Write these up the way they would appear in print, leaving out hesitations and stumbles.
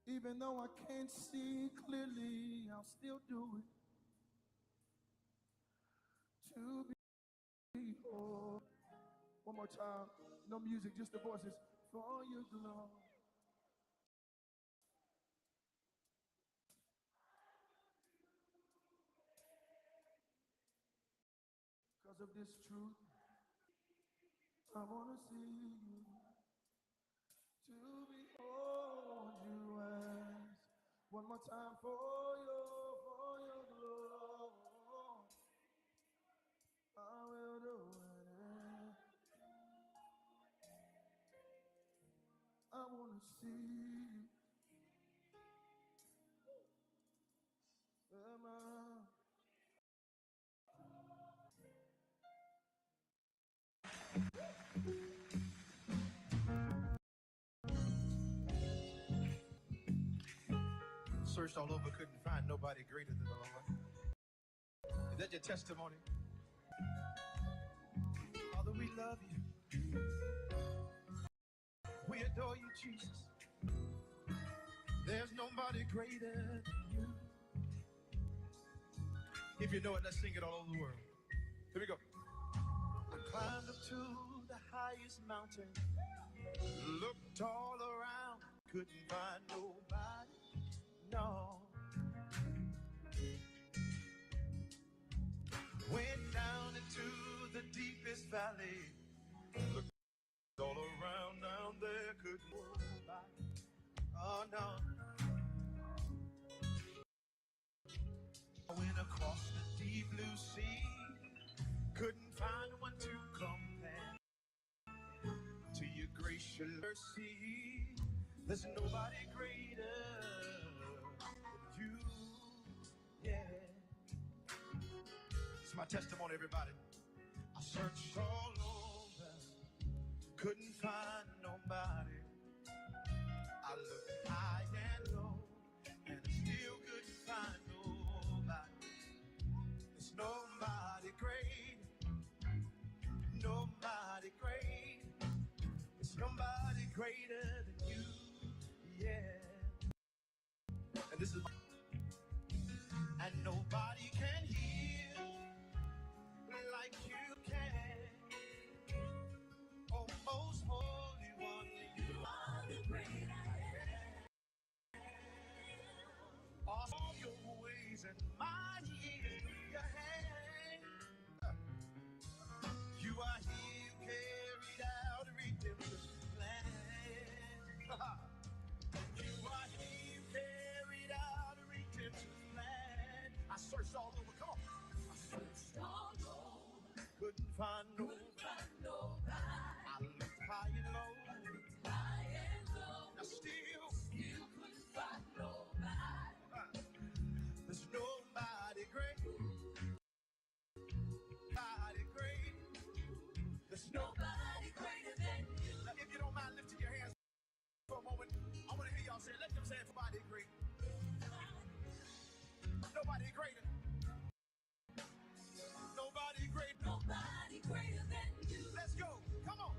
Even though I can't see clearly, I'll still do it to be whole. One more time, no music, just the voices. For your glory. Because of this truth, I want to see you, to behold you as. One more time, for your glory. I will do it. I want to see you. Searched all over, couldn't find nobody greater than the Lord. Is that your testimony? Father, we love you. We adore you, Jesus. There's nobody greater than you. If you know it, let's sing it all over the world. Here we go. I climbed up to the highest mountain, looked all around, couldn't find nobody, no. Went down into the deepest valley, looked all around down there, couldn't nobody, oh no. I went across the deep blue sea, couldn't find one to compare to your grace, your mercy. There's nobody greater than you, yeah. It's my testimony, everybody. I searched all over, couldn't find nobody. I looked high and low, and I still couldn't find nobody. There's nobody great, nobody great. There's nobody greater than you, yeah. And this is my, and nobody can heal like you can. Oh, most holy one, you are the great I am. All your ways and mighty is your hand. You are he who carried out a redemption plan. You are he who carried out a redemption plan. I searched all over, come on. I searched all over, couldn't find nobody. I looked high and low, I still couldn't find nobody. There's nobody great, nobody great. There's nobody greater than you. Now, if you don't mind lifting your hands for a moment, I want to hear y'all say, let them say nobody great. Nobody greater. Nobody great. Nobody greater than you. Let's go. Come on.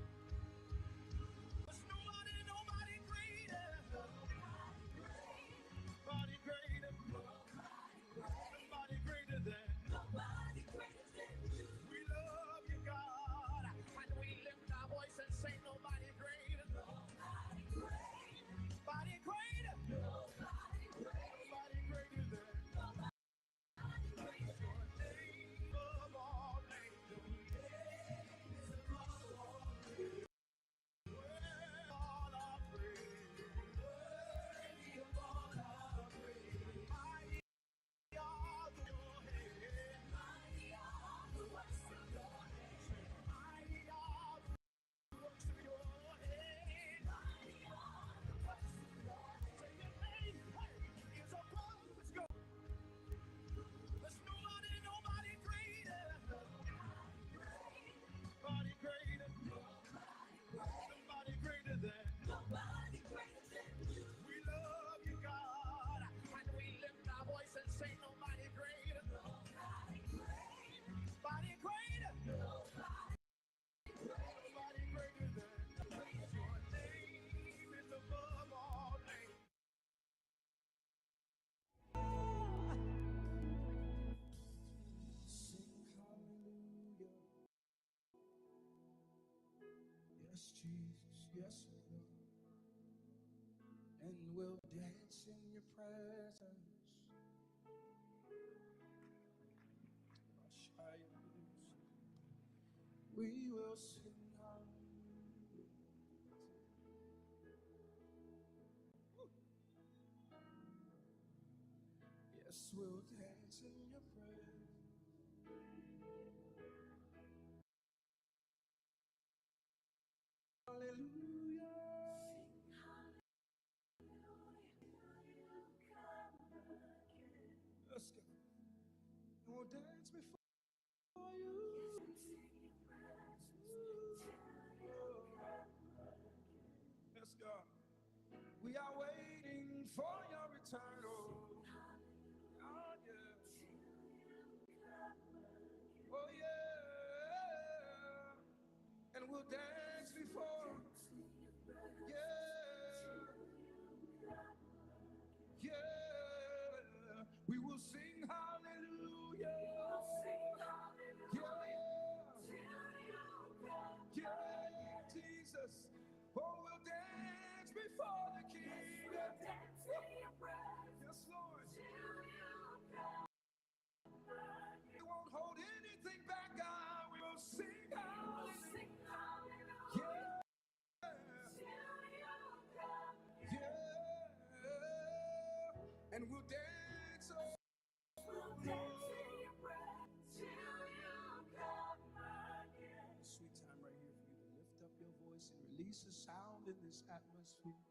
There's nobody greater. Nobody greater. Nobody greater than. Nobody greater than you. We love you, God. And we lift our voice and say nobody greater. Nobody greater. Nobody greater. Nobody greater. Nobody greater than. Jesus, yes, Lord. And we'll dance in your presence. We will sing hallelujah. Yes, we'll dance in your presence. Hallelujah. Let's go. And we'll dance before you. Let's go. We are waiting for your return. Oh, yeah. Oh, yeah. And we'll dance before. Yeah. Yeah. We will sing hallelujah. Yeah. Yeah, Jesus. Oh, we'll dance before the King. Yes, Lord. We won't hold anything back, God. We will sing hallelujah. Yeah. Yeah. And we'll dance. Oh, sweet time right here for you to lift up your voice and release a sound in this atmosphere.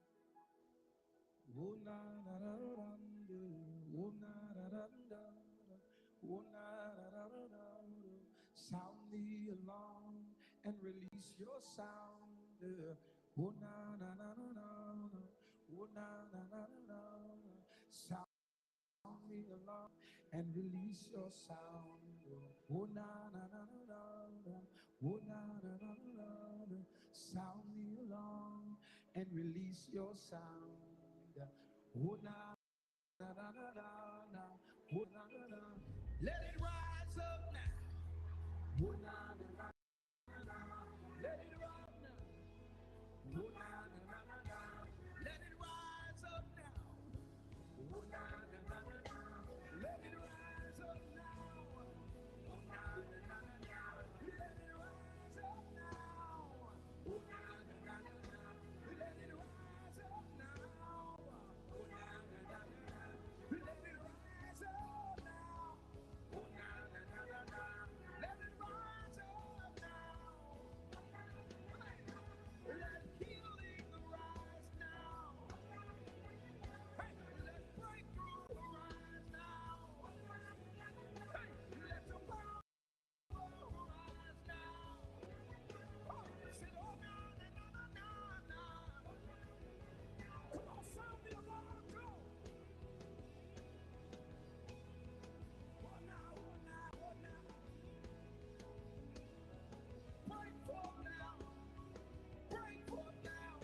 Oh, na na na na, oh, na na na na, oh, na na na na. Sound the alarm and release your sound. Oh, na na na na na, oh, na na na na. Sound the alarm and release your sound. Oh, na na na na na, oh, na na na na na. Sound the alarm and release your sound. Oh, na na na na na, oh, na na na. Let it rise up now. Oh, na na na na, let it rise now. Oh, na na na na, let it rise up now. Oh, na na na na, let it rise up now. Oh, na na na na, let it rise up now. Oh, na na na na, let it rise up now. Oh, na na na na, let it rise up now. Oh, na na na na, let it rise up now. Let healing arise now. Hey, let breakthrough arise now. Hey, let the power arise now. Oh, say, oh, na, na, na, na, na. Come on, sound the alarm, go. Oh, now, oh, now, oh, now. Break forth now. Break forth now.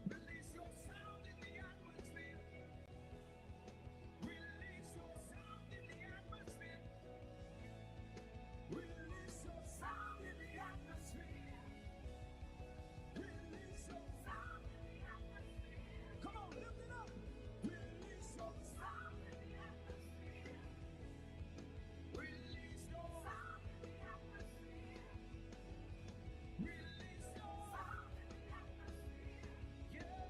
Release your sound in the atmosphere. Release your sound in the atmosphere. Release your sound in the atmosphere. Release your sound in the atmosphere. Come on, lift it up. Release your sound in the atmosphere. Release your sound in the atmosphere. Release your sound in the atmosphere. Yeah.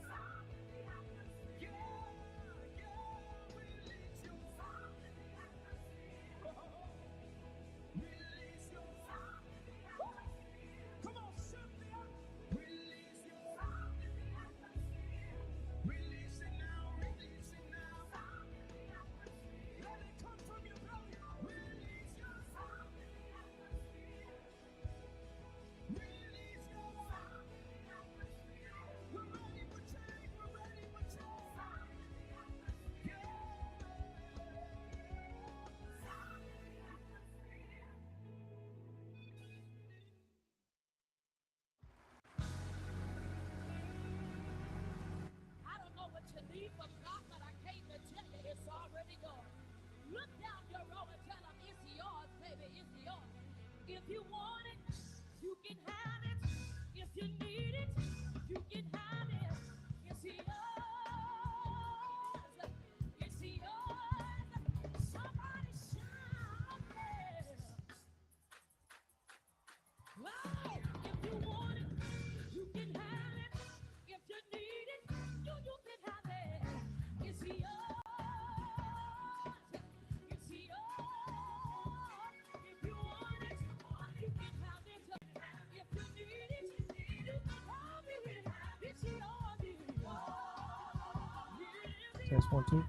Sound in the atmosphere. Yeah. Yeah. Release your sound in the atmosphere. Release your sound in the atmosphere. Come on, shift the atmosphere. Release your sound in the atmosphere. Release it now. Release it now. Sound in the atmosphere. Let it come from your belly. Release your sound in the atmosphere. Release your sound in the atmosphere. We're ready for change. We're ready for change. Sound in the atmosphere. Yeah. Sound in the atmosphere. I don't know what you need from God, but I came to tell you it's already gone. Look down your road and tell him it's yours. If you want it, you can have it. If you need it, you can have it. It's yours. It's yours. Somebody shout it. Wow. If you want it, you can have it. If you need it, you can have it. It's yours. It's yours. If you want it, you can have it. If you need it, you can have it. It's yours. Test 1, 2.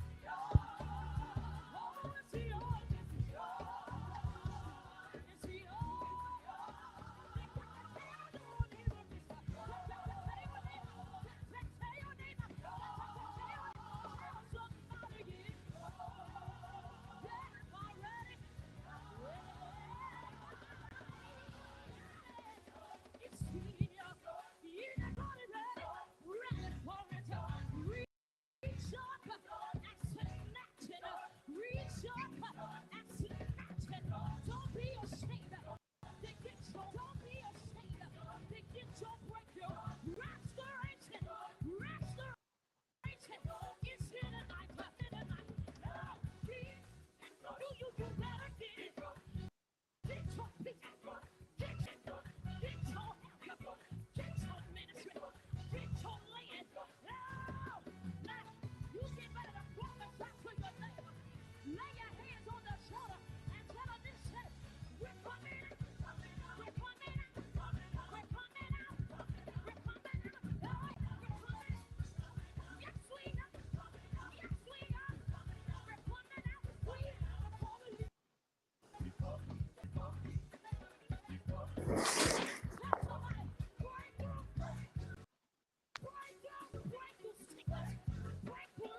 Don't be ashamed. Don't be ashamed. To get your breakthrough. Restoration. Restoration. It's here tonight. You better get it. Get your peace. Get your help. Get your ministry. Get your land. Now, you get ready to prophesy to your neighbor. Lay your hands on their shoulder and tell them this shit. We're coming out. We're coming out. We're coming out. We're coming out. We're coming. Yes, we are. Yes, we are. We're coming out. We are calling you. Tell somebody. Breakthrough. Breakthrough. Breakthrough. Sickness. Breakthrough.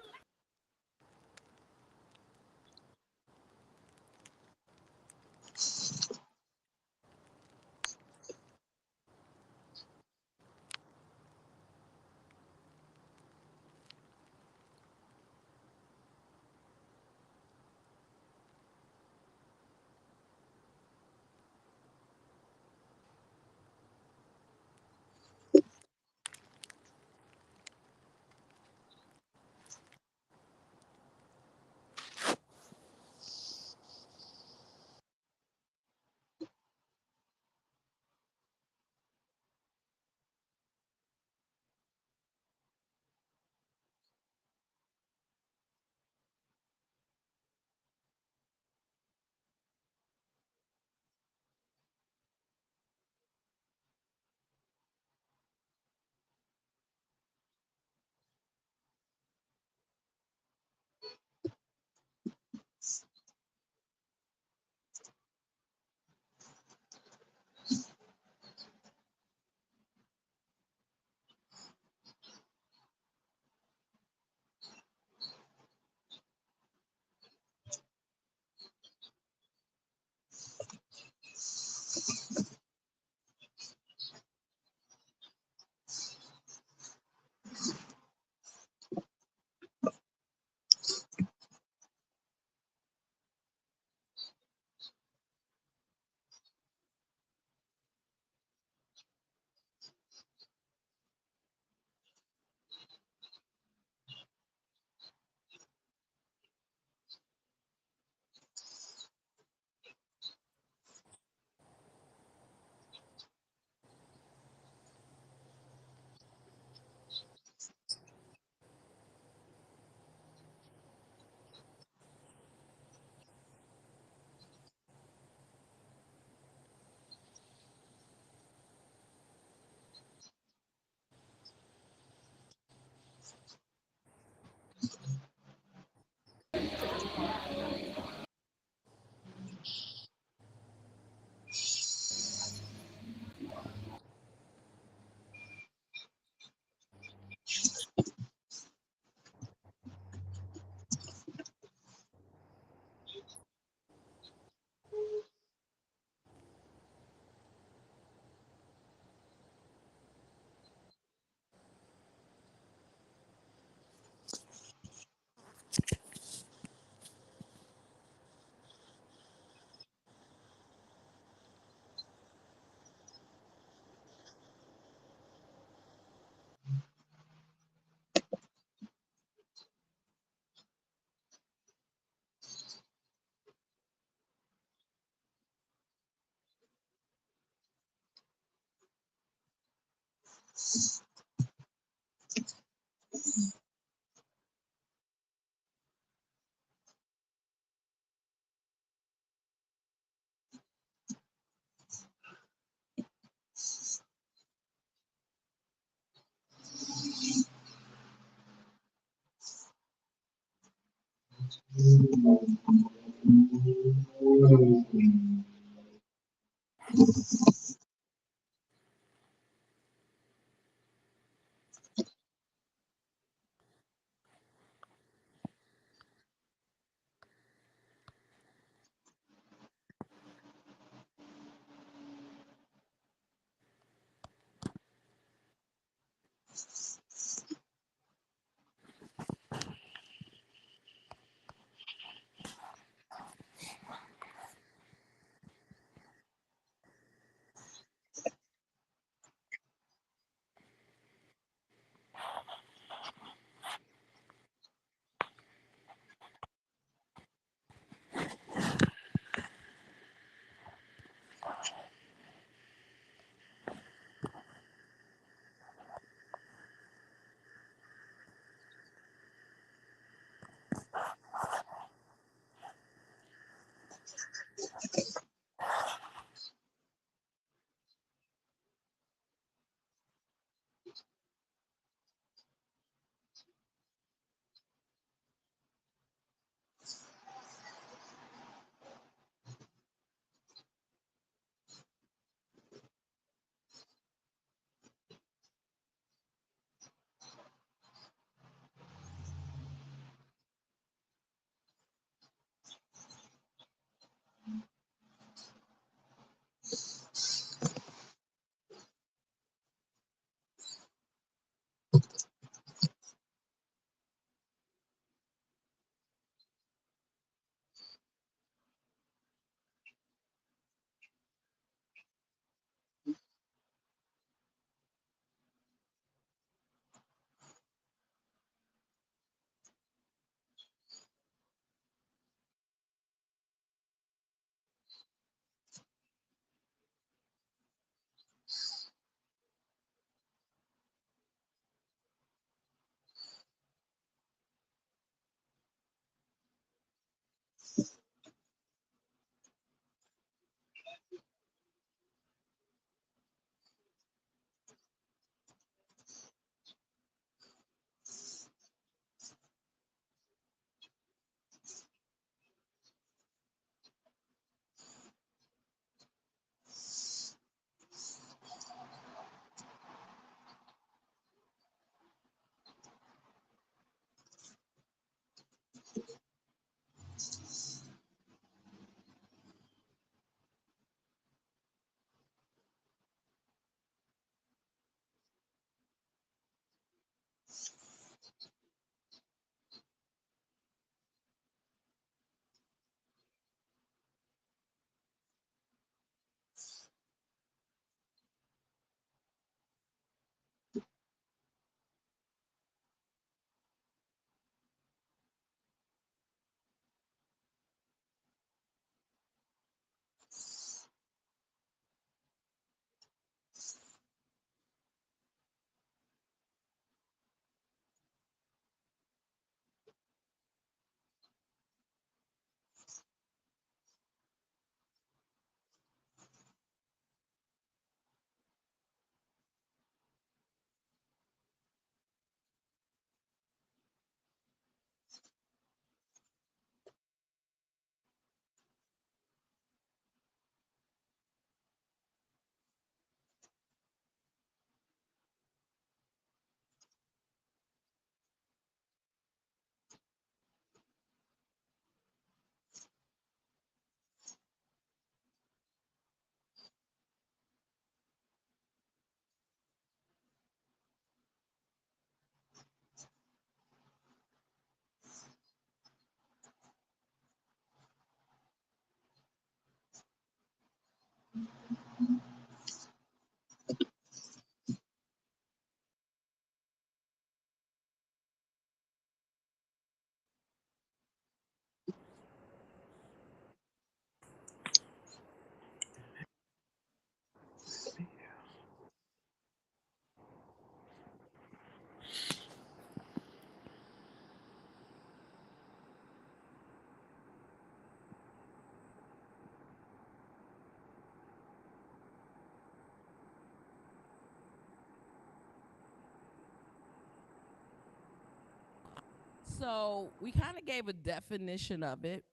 So we kind of gave a definition of it,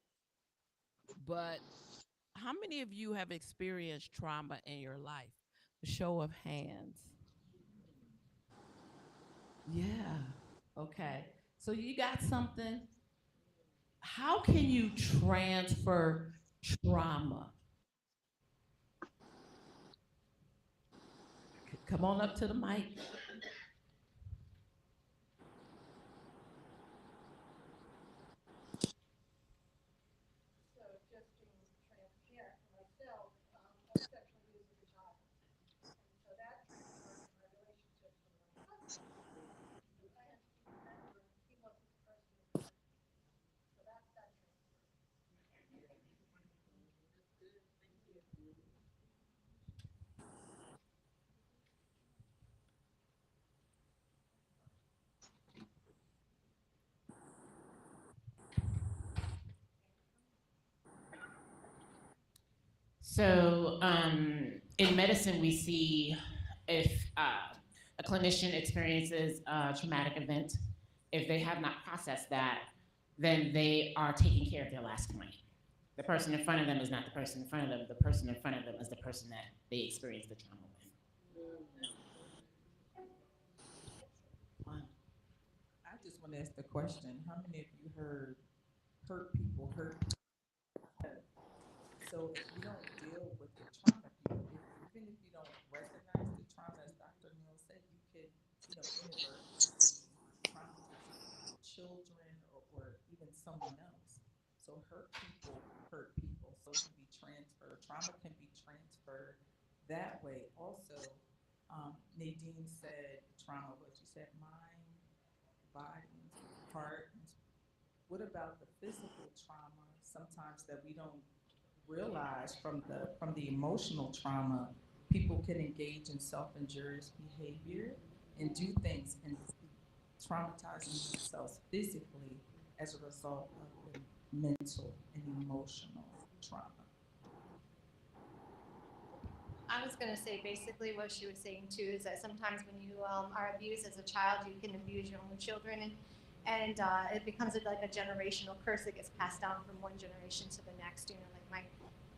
but how many of you have experienced trauma in your life? A show of hands. Yeah. Okay. So you got something. How can you transfer trauma? Come on up to the mic. So, in medicine, we see if a clinician experiences a traumatic event, if they have not processed that, then they are taking care of their last client. The person in front of them is not the person in front of them. The person in front of them is the person that they experienced the trauma with. Wow. I just want to ask the question, how many of you heard hurt people hurt people? So if you don't deal with the trauma, even if you don't recognize the trauma, as Dr. Neal said, you could, inadvertently traumatize children or even someone else. So hurt people hurt people. So it can be transferred. Trauma can be transferred that way. Also, Nadine said trauma, what you said, mind, body, heart. What about the physical trauma? Sometimes that we don't realize from the emotional trauma, people can engage in self-injurious behavior and do things and traumatizing themselves physically as a result of the mental and emotional trauma. I was going to say basically what she was saying too is that sometimes when you are abused as a child, you can abuse your own children, and it becomes like a generational curse that gets passed down from one generation to the next. Like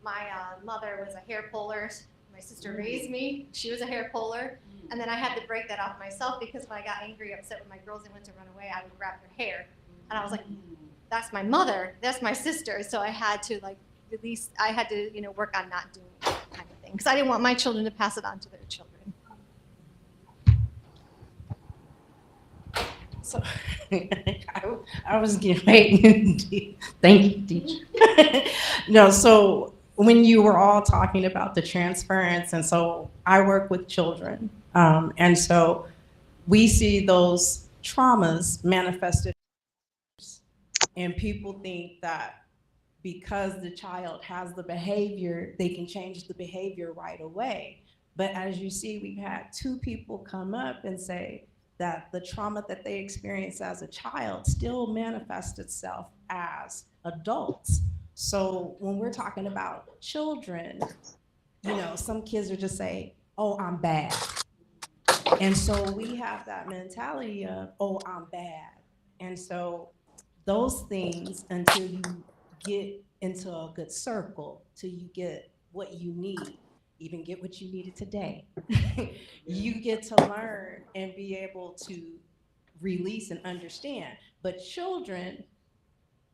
my mother was a hair puller. My sister raised me. She was a hair puller, and then I had to break that off myself because when I got angry, upset with my girls and went to run away, I would grab their hair, and I was like, "That's my mother. That's my sister." So I had to like at least I had to work on not doing that kind of thing because I didn't want my children to pass it on to their children. So I was getting ready. Thank you, teacher. No, so when you were all talking about the transference, and so I work with children, and so we see those traumas manifested, and people think that because the child has the behavior, they can change the behavior right away. But as you see, we've had two people come up and say that the trauma that they experienced as a child still manifests itself as adults. So when we're talking about children, some kids are just say, "Oh, I'm bad." And so we have that mentality of, "Oh, I'm bad." And so those things, until you get into a good circle, till you get what you need, even get what you needed today, you get to learn and be able to release and understand. But children,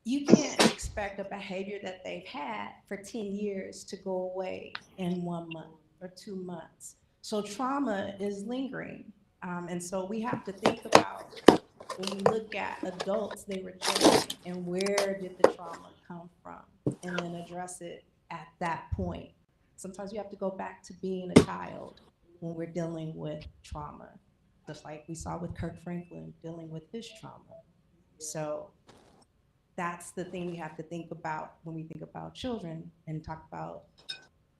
you can't expect a behavior that they've had for 10 years to go away in 1 month or 2 months. So trauma is lingering. And so we have to think about, when we look at adults, they were children, and where did the trauma come from? And then address it at that point. Sometimes we have to go back to being a child when we're dealing with trauma, just like we saw with Kirk Franklin dealing with his trauma. So that's the thing we have to think about when we think about children and talk about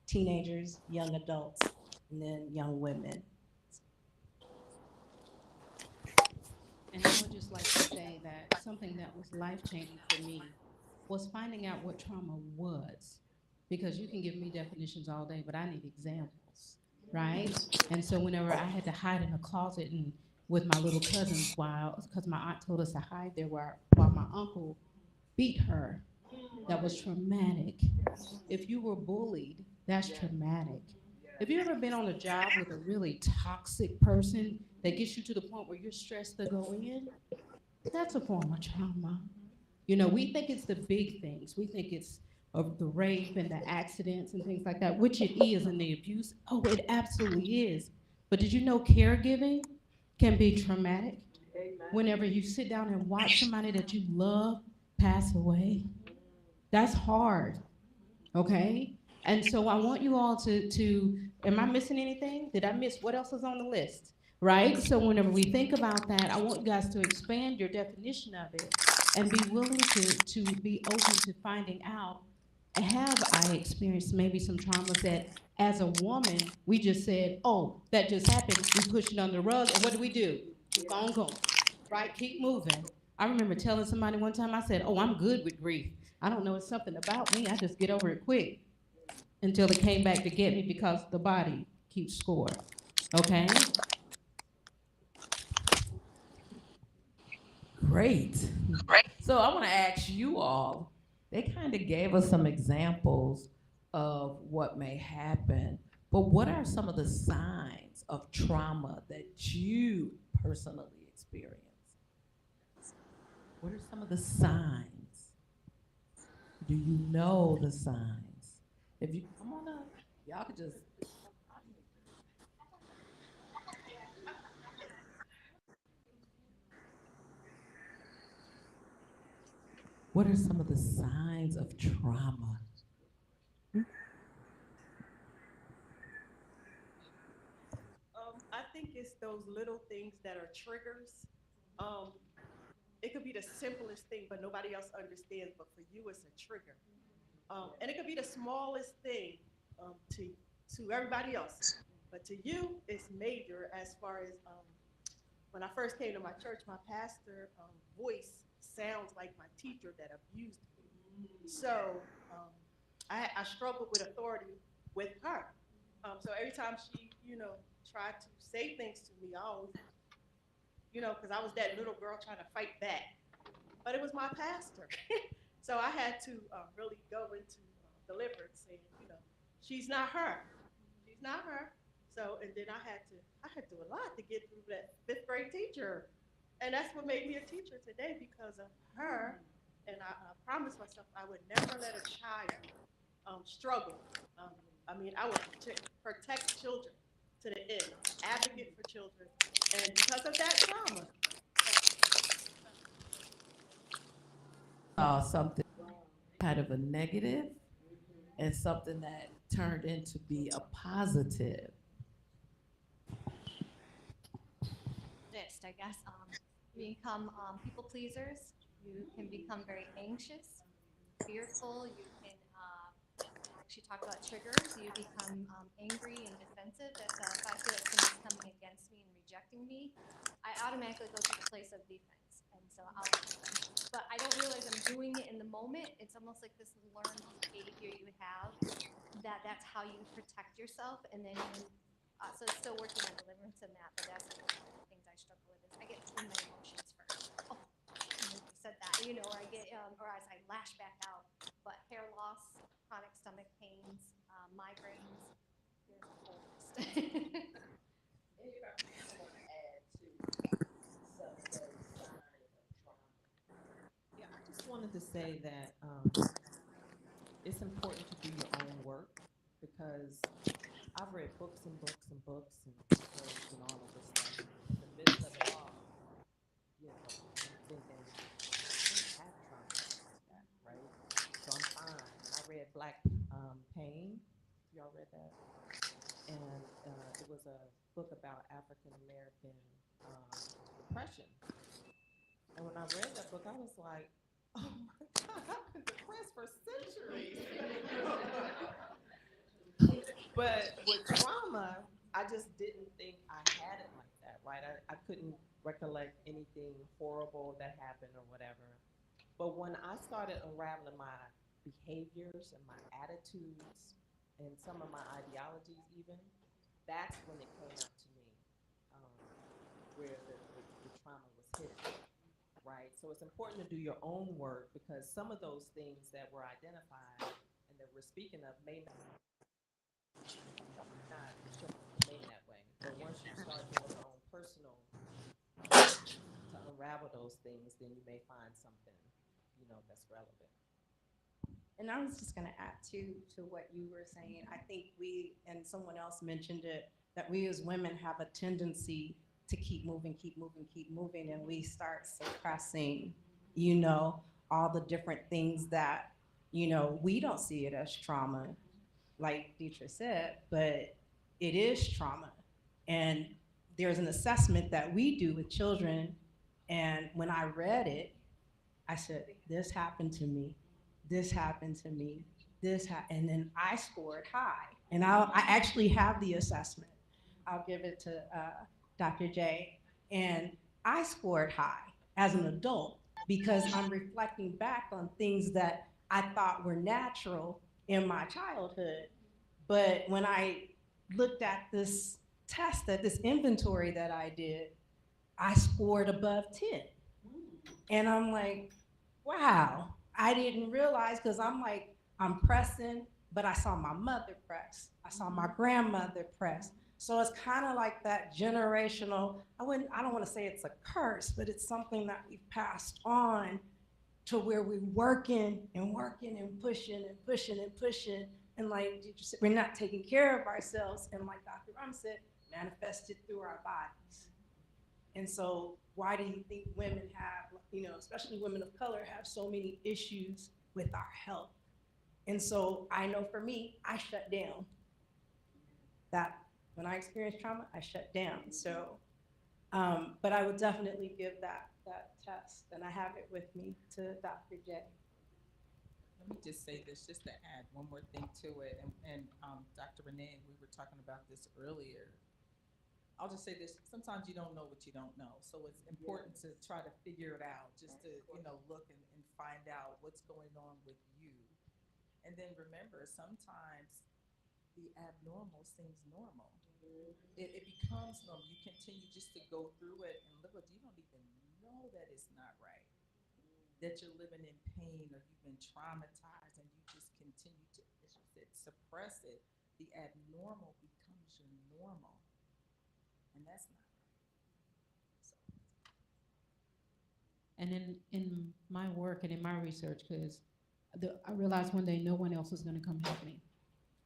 teenagers, young adults, and then young women. And I would just like to say that something that was life changing for me was finding out what trauma was. Because you can give me definitions all day, but I need examples, right? And so whenever I had to hide in a closet and with my little cousins because my aunt told us to hide there while my uncle beat her. That was traumatic. If you were bullied, that's traumatic. Have you ever been on a job with a really toxic person that gets you to the point where you're stressed to go in? That's a form of trauma. You know, we think it's the big things. We think it's of the rape and the accidents and things like that, which it is, and the abuse. Oh, it absolutely is. But did you know caregiving can be traumatic? Whenever you sit down and watch somebody that you love pass away, that's hard. Okay? And so I want you all to am I missing anything? Did I miss what else is on the list? Right? So whenever we think about that, I want you guys to expand your definition of it and be willing to be open to finding out, have I experienced maybe some traumas that as a woman we just said, oh, that just happened, we push it under the rug, and what do? Keep on going. Right? Keep moving. I remember telling somebody one time, I said, oh, I'm good with grief. I don't know, it's something about me. I just get over it quick until it came back to get me because the body keeps score. Okay? Great. So I want to ask you all, they kind of gave us some examples of what may happen, but what are some of the signs of trauma that you personally experience? What are some of the signs? Do you know the signs? If you come on up, y'all could just. What are some of the signs of trauma? I think it's those little things that are triggers. Um, it could be the simplest thing, but nobody else understands. But for you, it's a trigger. And it could be the smallest thing to everybody else, but to you, it's major. As far as when I first came to my church, my pastor voice sounds like my teacher that abused me. So I struggled with authority with her. So every time she, tried to say things to me, I always, because I was that little girl trying to fight back. But it was my pastor. So I had to really go into deliverance, saying, she's not her. She's not her. So, and then I had to do a lot to get through that fifth grade teacher. And that's what made me a teacher today because of her. And I promised myself I would never let a child struggle. Um, I would protect children to the end, advocate for children. And because of that trauma, Something kind of a negative and something that turned into be a positive. List, I guess. You become people pleasers. You can become very anxious, fearful. You can. She talked about triggers. You become angry and defensive. If I feel like somebody's coming against me and rejecting me, I automatically go to the place of defense, and so but I don't realize I'm doing it in the moment. It's almost like this learned behavior you have. That's how you protect yourself, and then so it's still working on deliverance in that. But that's one of the things I struggle with is I get in my emotions first. Oh, you said that, or I get or as I lash back out. But hair loss, chronic stomach pains, migraines. There's a whole list. Yeah, I just wanted to say that it's important to do your own work because I've read books and books and books and articles and all of this stuff. In the midst of it all, I'm thinking, I don't have trauma like that, right? So I'm fine. And I read Black Pain. Y'all read that? And it was a book about African American depression. And when I read that book, I was like, oh my God, I've been depressed for centuries. But with trauma, I just didn't think I had it like that, right? I couldn't recollect anything horrible that happened or whatever. But when I started unraveling my behaviors and my attitudes and some of my ideologies, even, that's when it came out to me, where the So it's important to do your own work, because some of those things that were identified and that we're speaking of may not remain that way. But once you start doing your own personal to unravel those things, then you may find something, that's relevant. And I was just going to add to what you were saying. I think we, and someone else mentioned it, that we as women have a tendency to keep moving, and we start suppressing, all the different things that, we don't see it as trauma, like Deidre said, but it is trauma. And there's an assessment that we do with children, and when I read it, I said, this happened to me, this happened to me, and then I scored high. And I actually have the assessment. I'll give it to Dr. J. And I scored high as an adult because I'm reflecting back on things that I thought were natural in my childhood. But when I looked at this test, this inventory that I did, I scored above 10. And I'm like, wow, I didn't realize, because I'm pressing, but I saw my mother press. I saw my grandmother press. So it's kind of like that generational, I don't want to say it's a curse, but it's something that we've passed on to where we're working and pushing. And like we're not taking care of ourselves. And like Dr. Ram said, manifested through our bodies. And so why do you think women have, especially women of color, have so many issues with our health? And so I know for me, I shut down. That when I experienced trauma, I shut down. So, but I would definitely give that test, and I have it with me, to Dr. J. Let me just say this, just to add one more thing to it, and Dr. Renee, we were talking about this earlier. I'll just say this, sometimes you don't know what you don't know. So it's important to try to figure it out, just to, look and find out what's going on with you. And then remember, sometimes the abnormal seems normal. It becomes normal. You continue just to go through it and live with it. You don't even know that it's not right, that you're living in pain, or you've been traumatized, and you just continue to, as you said, suppress it. The abnormal becomes your normal. And that's not right. So. And in my work and in my research, because I realized one day no one else was going to come help me.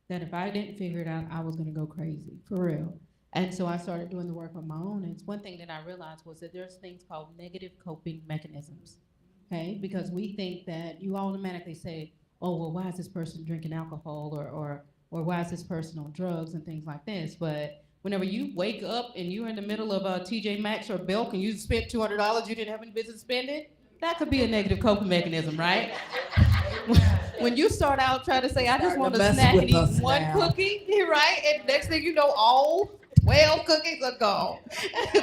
That if I didn't figure it out, I was going to go crazy, for real. And so I started doing the work on my own. And one thing that I realized was that there's things called negative coping mechanisms, okay? Because we think that you automatically say, oh, well, why is this person drinking alcohol, or why is this person on drugs and things like this? But whenever you wake up and you're in the middle of a TJ Maxx or Belk and you spent $200 you didn't have any business spending, that could be a negative coping memechanism, right? When you start out trying to say, I just want to snack and eat one cookie, right? And next thing you know, all 12 cookies are gone.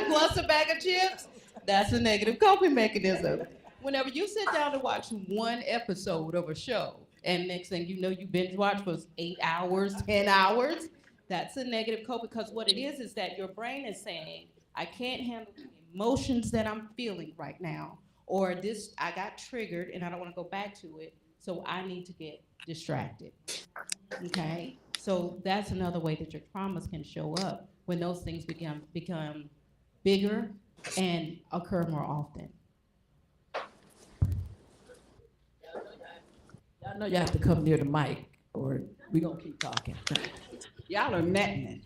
Plus a bag of chips, that's a negative coping mechanism. Whenever you sit down to watch one episode of a show, and next thing you know, you binge watch for 8 hours, 10 hours, that's a negative coping, because what it is that your brain is saying, I can't handle the emotions that I'm feeling right now, or this, I got triggered and I don't want to go back to it, so I need to get distracted, okay? So that's another way that your traumas can show up, when those things become bigger and occur more often. Y'all know you have to come near the mic, or we gonna keep talking. Y'all are meddling,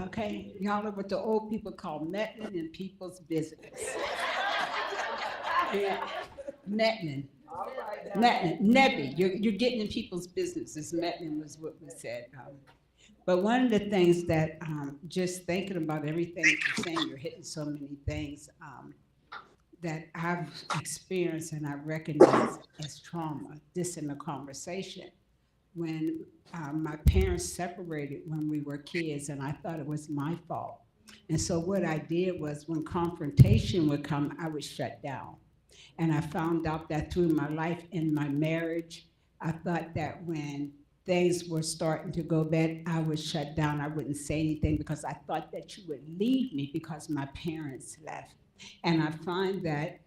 okay? Y'all are what the old people call meddling in people's business. Yeah. Meddling. Nebby, you're getting in people's businesses. Meddling was what we said. But one of the things that, just thinking about everything that you're saying, you're hitting so many things that I've experienced and I recognize as trauma, this in the conversation. When my parents separated when we were kids, and I thought it was my fault. And so what I did was, when confrontation would come, I would shut down. And I found out that through my life in my marriage, I thought that when things were starting to go bad, I would shut down. I wouldn't say anything because I thought that you would leave me because my parents left. And I find that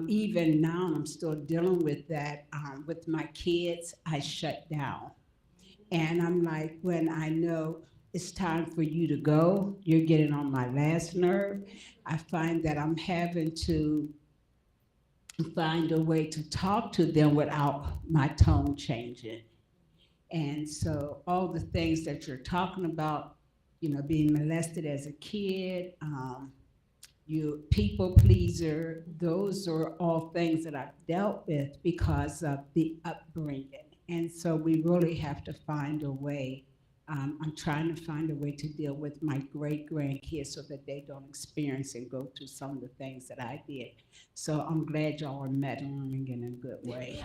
Even now, I'm still dealing with that. With my kids, I shut down. And I'm like, when I know it's time for you to go, you're getting on my last nerve. I find that I'm having to find a way to talk to them without my tone changing. And so all the things that you're talking about, being molested as a kid, you people pleaser, those are all things that I've dealt with because of the upbringing. And so we really have to find a way. I'm trying to find a way to deal with my great grandkids so that they don't experience and go through some of the things that I did. So I'm glad y'all are meddling in a good way.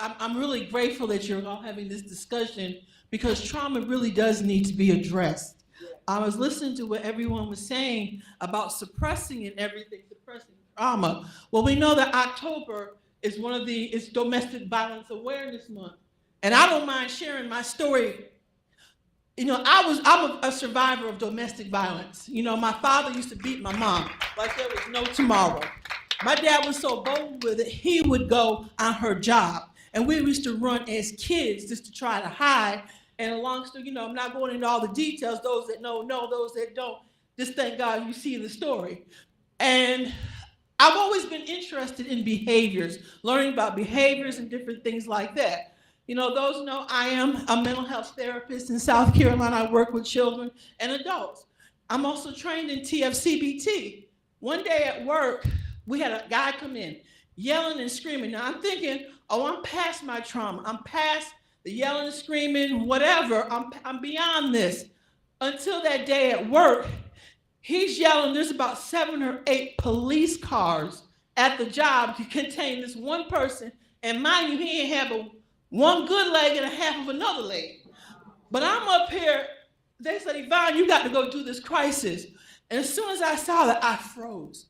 I'm really grateful that you're all having this discussion because trauma really does need to be addressed. I was listening to what everyone was saying about suppressing and everything, suppressing trauma. Well, we know that October is it's Domestic Violence Awareness Month. And I don't mind sharing my story. I'm a survivor of domestic violence. My father used to beat my mom like there was no tomorrow. My dad was so bold with it, he would go on her job. And we used to run as kids just to try to hide. And along story, I'm not going into all the details. Those that know, those that don't, just thank God you see the story. And I've always been interested in behaviors, learning about behaviors and different things like that. Those know I am a mental health therapist in South Carolina. I work with children and adults. I'm also trained in TFCBT. One day at work, we had a guy come in yelling and screaming. Now I'm thinking, I'm past my trauma. I'm past the yelling and screaming, whatever. I'm beyond this. Until that day at work, he's yelling. There's about 7 or 8 police cars at the job to contain this one person. And mind you, he ain't have one good leg and a half of another leg. But I'm up here. They said, Vaughn, you got to go do this crisis. And as soon as I saw that, I froze.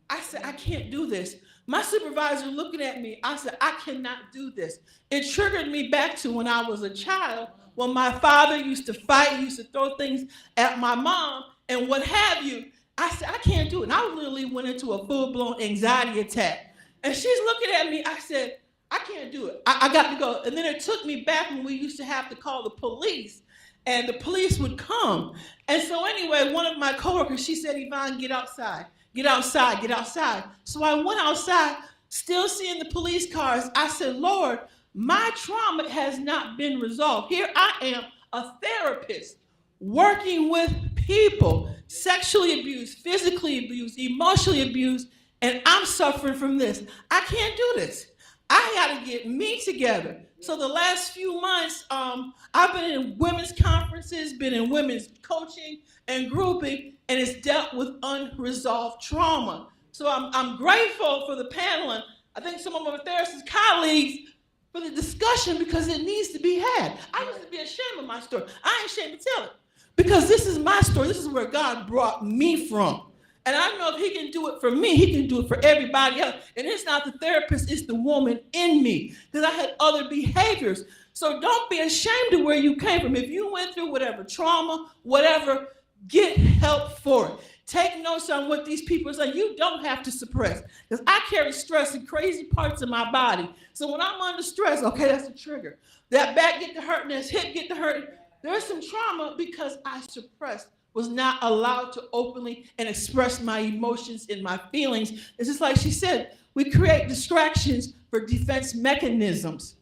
I said, I can't do this. My supervisor looking at me, I said, I cannot do this. It triggered me back to when I was a child, when my father used to fight, used to throw things at my mom and what have you. I said, I can't do it. And I literally went into a full-blown anxiety attack. And she's looking at me, I said, I can't do it. I got to go. And then it took me back when we used to have to call the police, and the police would come. And so anyway, one of my coworkers, she said, Yvonne, get outside. Get outside, get outside. So I went outside, still seeing the police cars. I said, Lord, my trauma has not been resolved. Here I am, a therapist, working with people, sexually abused, physically abused, emotionally abused, and I'm suffering from this. I can't do this. I got to get me together. So the last few months, I've been in women's conferences, been in women's coaching and grouping, and it's dealt with unresolved trauma. So I'm grateful for the panel, and I think some of my therapist colleagues for the discussion because it needs to be had. I used to be ashamed of my story. I ain't ashamed to tell it because this is my story. This is where God brought me from. And I know if he can do it for me, he can do it for everybody else. And it's not the therapist, it's the woman in me. Because I had other behaviors. So don't be ashamed of where you came from. If you went through whatever trauma, whatever, get help for it. Take notes on what these people say. You don't have to suppress. Because I carry stress in crazy parts of my body. So when I'm under stress, okay, that's a trigger. That back get to hurting, that hip get to hurting. There's some trauma because I suppressed. Was not allowed to openly and express my emotions and my feelings. It's just like she said, we create distractions for defense mechanisms.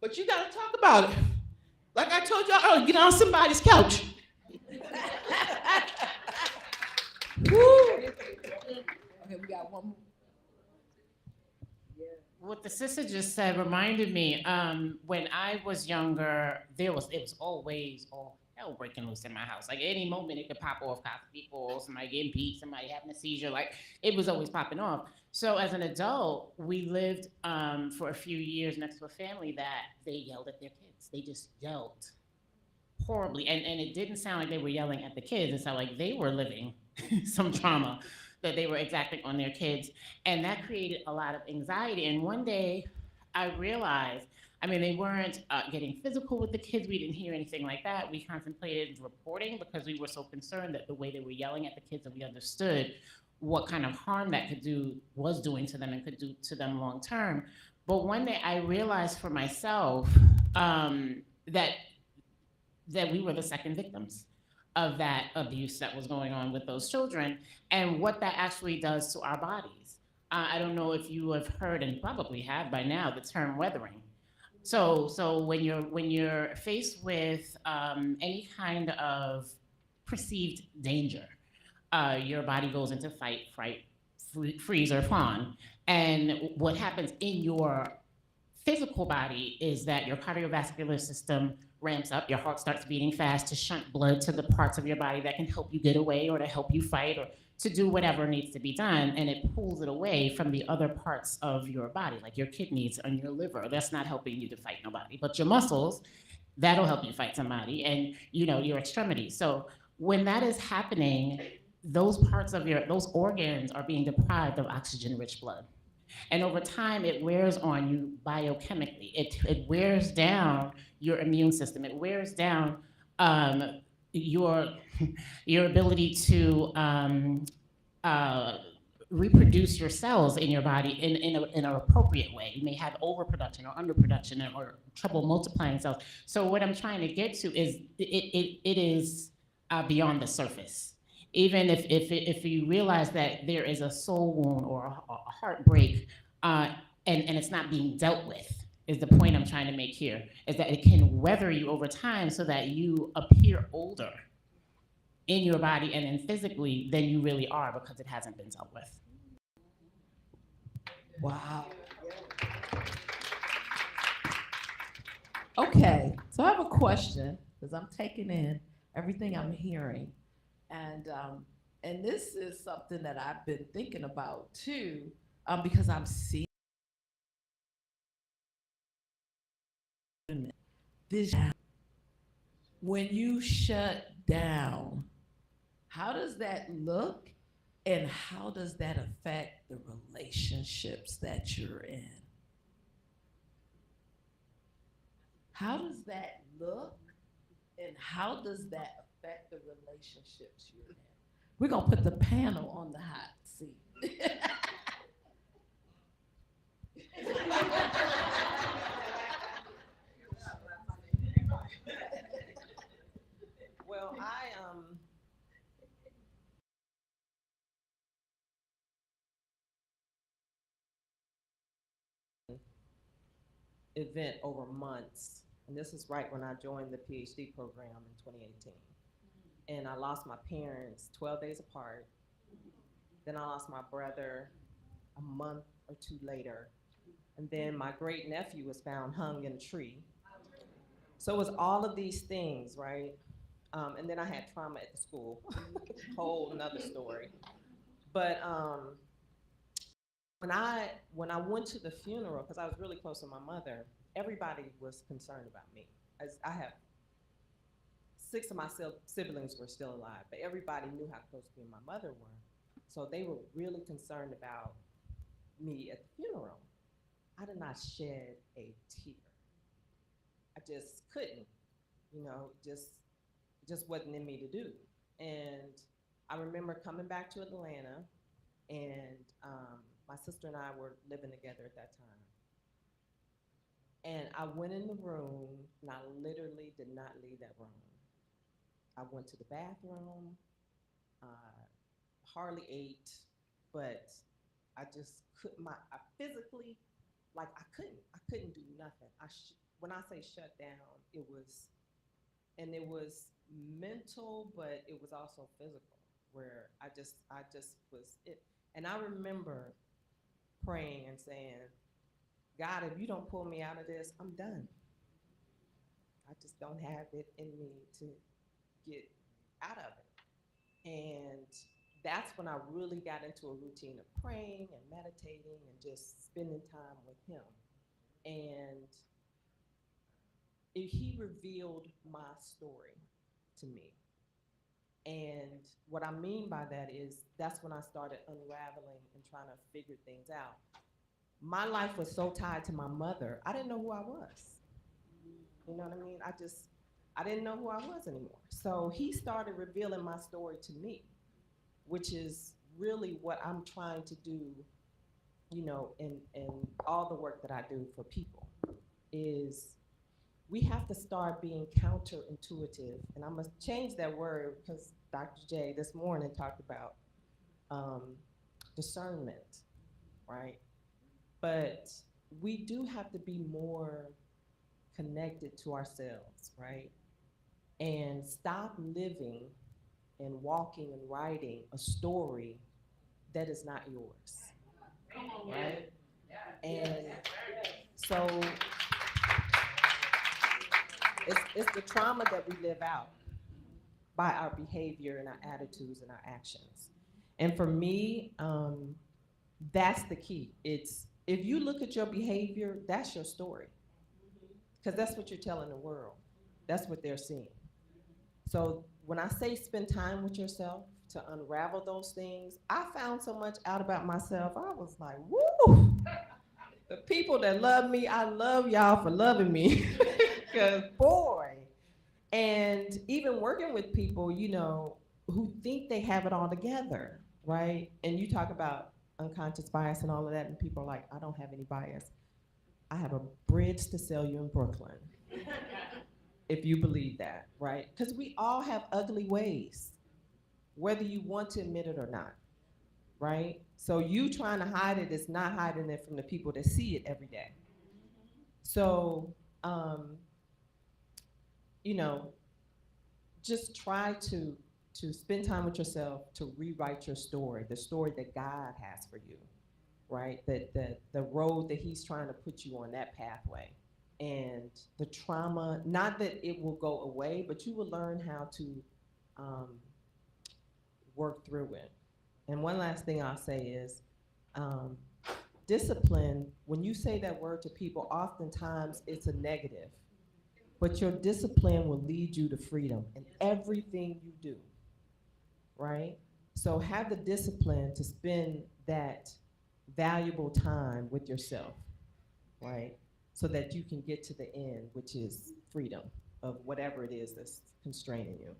But you gotta talk about it. Like I told y'all earlier, get on somebody's couch. Woo. Okay, we got one more. What the sister just said reminded me, when I was younger, it was always all hell breaking loose in my house. Like any moment it could pop off, cops, people, somebody getting beat, somebody having a seizure, like it was always popping off. So as an adult, we lived for a few years next to a family that they yelled at their kids. They just yelled horribly. And it didn't sound like they were yelling at the kids. It sounded like they were living some trauma that they were exacting on their kids. And that created a lot of anxiety. And one day I realized I mean, they weren't getting physical with the kids. We didn't hear anything like that. We contemplated reporting because we were so concerned that the way they were yelling at the kids, and we understood what kind of harm that was doing to them and could do to them long term. But one day I realized for myself that we were the second victims of that abuse that was going on with those children, and what that actually does to our bodies. I don't know if you have heard, and probably have by now, the term weathering. So when you're faced with any kind of perceived danger, your body goes into fight, fright, freeze, or fawn. And what happens in your physical body is that your cardiovascular system ramps up, your heart starts beating fast to shunt blood to the parts of your body that can help you get away or to help you fight or to do whatever needs to be done, and it pulls it away from the other parts of your body, like your kidneys and your liver. That's not helping you to fight nobody, but your muscles, that'll help you fight somebody, and your extremities. So when that is happening, those parts of those organs are being deprived of oxygen-rich blood. And over time, it wears on you biochemically. It wears down your immune system. It wears down your ability to reproduce your cells in your body in an appropriate way. You may have overproduction or underproduction or trouble multiplying cells. So what I'm trying to get to is it is beyond the surface. Even if you realize that there is a soul wound or a heartbreak, and it's not being dealt with, is the point I'm trying to make here, is that it can weather you over time so that you appear older in your body and then physically than you really are because it hasn't been dealt with. Wow. Okay, so I have a question because I'm taking in everything I'm hearing. And this is something that I've been thinking about too, because I'm seeing this. When you shut down, how does that look, and how does that affect the relationships that you're in? How does that look, and how does that affect the relationships you're in? We're gonna put the panel on the hot seat. Well, event over months, and this is right when I joined the Ph.D. program in 2018. And I lost my parents 12 days apart. Then I lost my brother a month or two later. And then my great nephew was found hung in a tree. So it was all of these things, right? And then I had trauma at the school, whole another story. But when I went to the funeral, because I was really close to my mother, everybody was concerned about me. As I have 6 of my siblings were still alive, but everybody knew how close me and my mother were. So they were really concerned about me at the funeral. I did not shed a tear. I just couldn't, just wasn't in me to do. And I remember coming back to Atlanta, and my sister and I were living together at that time. And I went in the room, and I literally did not leave that room. I went to the bathroom, hardly ate, but I just couldn't, I physically, like I couldn't do nothing. When I say shut down, it was mental, but it was also physical, where I just was it. And I remember praying and saying, God, if you don't pull me out of this, I'm done. I just don't have it in me to get out of it. And that's when I really got into a routine of praying and meditating and just spending time with him. And he revealed my story to me. And what I mean by that is that's when I started unraveling and trying to figure things out. my life was so tied to my mother, I didn't know who I was. You know what I mean? I didn't know who I was anymore. So he started revealing my story to me, which is really what I'm trying to do, you know, in all the work that I do for people, is we have to start being counterintuitive. And I'm gonna change that word because Dr. J this morning talked about discernment, right? But we do have to be more connected to ourselves, right? And stop living and walking and writing a story that is not yours, right? And so it's the trauma that we live out by our behavior and our attitudes and our actions. And for me, that's the key. It's if you look at your behavior, that's your story, because that's what you're telling the world. That's what they're seeing. So when I say spend time with yourself to unravel those things, I found so much out about myself. I was like, woo! The people that love me, I love y'all for loving me. Because boy, and even working with people, you know, who think they have it all together, right? And you talk about unconscious bias and all of that, and people are like, I don't have any bias. I have a bridge to sell you in Brooklyn, if you believe that, right? Because we all have ugly ways, whether you want to admit it or not, right? So you trying to hide it is not hiding it from the people that see it every day. So, you know, just try to spend time with yourself to rewrite your story, the story that God has for you, right? That the road that He's trying to put you on, that pathway. And the trauma, not that it will go away, but you will learn how to work through it. And one last thing I'll say is discipline, when you say that word to people, oftentimes it's a negative. But your discipline will lead you to freedom in everything you do, right? So have the discipline to spend that valuable time with yourself, right? So that you can get to the end, which is freedom of whatever it is that's constraining you.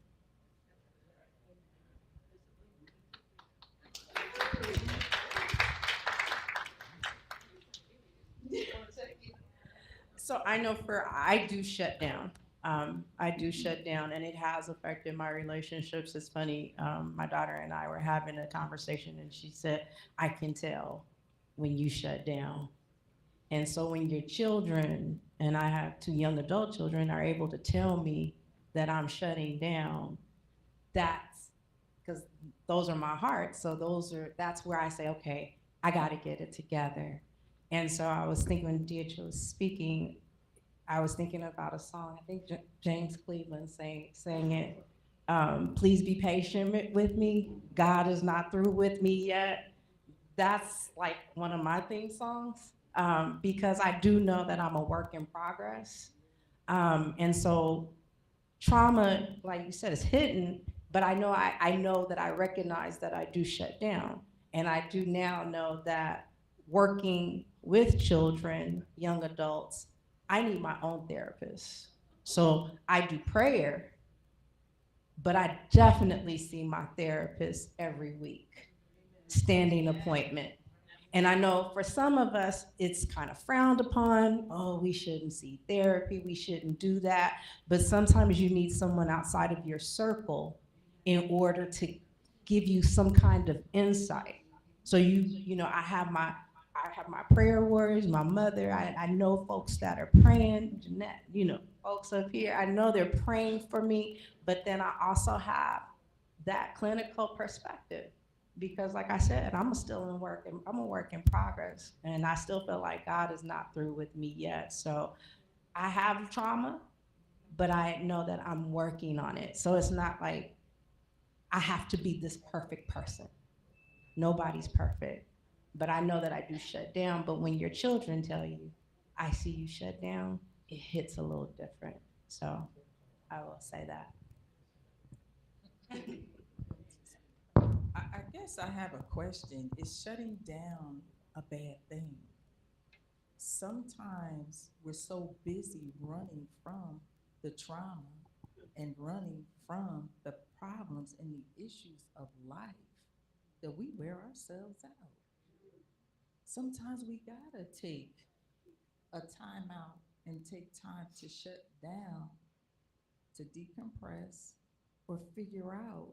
So I know I do shut down. I do shut down, and it has affected my relationships. It's funny. My daughter and I were having a conversation, and she said, "I can tell when you shut down." And so when your children, and I have two young adult children, are able to tell me that I'm shutting down, that's because those are my heart. So that's where I say, okay, I got to get it together. And so I was thinking when Deirdre was speaking, I was thinking about a song. I think James Cleveland sang it. Please be patient with me. God is not through with me yet. That's like one of my theme songs because I do know that I'm a work in progress. And so trauma, like you said, is hidden, but I know that I recognize that I do shut down. And I do now know that working with children, young adults, I need my own therapist. So I do prayer, but I definitely see my therapist every week, standing appointment. And I know for some of us, it's kind of frowned upon. Oh, we shouldn't see therapy, we shouldn't do that. But sometimes you need someone outside of your circle in order to give you some kind of insight. So you know, I have my prayer warriors, my mother. I know folks that are praying, Jeanette, you know, folks up here. I know they're praying for me, but then I also have that clinical perspective because, like I said, I'm a work in progress, and I still feel like God is not through with me yet. So I have trauma, but I know that I'm working on it. So it's not like I have to be this perfect person. Nobody's perfect. But I know that I do shut down. But when your children tell you, I see you shut down, it hits a little different. So I will say that. I guess I have a question. Is shutting down a bad thing? sometimes we're so busy running from the trauma and running from the problems and the issues of life that we wear ourselves out. Sometimes we gotta take a time out and take time to shut down, to decompress, or figure out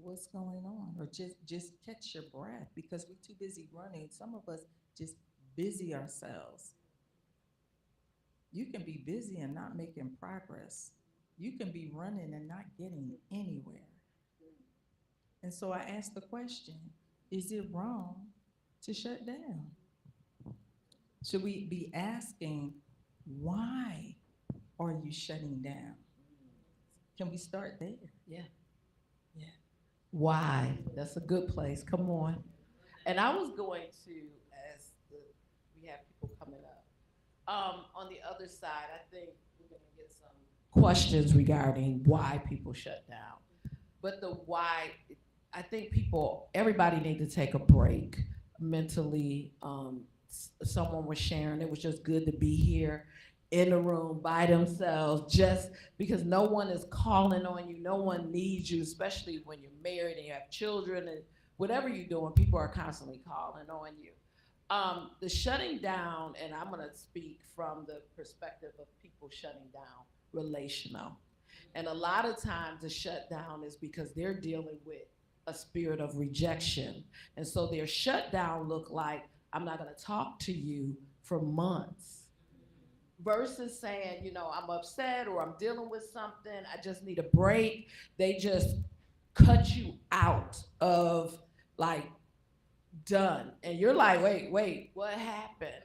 what's going on, or just catch your breath because we're too busy running. Some of us just busy ourselves. You can be busy and not making progress. You can be running and not getting anywhere. And so I asked the question, is it wrong to shut down? Should we be asking, why are you shutting down? Can we start there? Yeah. Yeah. Why? That's a good place. Come on. And I was going to, as we have people coming up, on the other side, I think we're going to get some questions regarding why people shut down. But the why, I think everybody need to take a break mentally. Someone was sharing, it was just good to be here in a room by themselves, just because no one is calling on you, no one needs you, especially when you're married and you have children and whatever you're doing, people are constantly calling on you. The shutting down, and I'm gonna speak from the perspective of people shutting down relational. And a lot of times the shutdown is because they're dealing with a spirit of rejection. And so their shutdown look like, I'm not gonna talk to you for months. Versus saying, I'm upset or I'm dealing with something, I just need a break. They just cut you out of like done. And you're like, wait, what happened?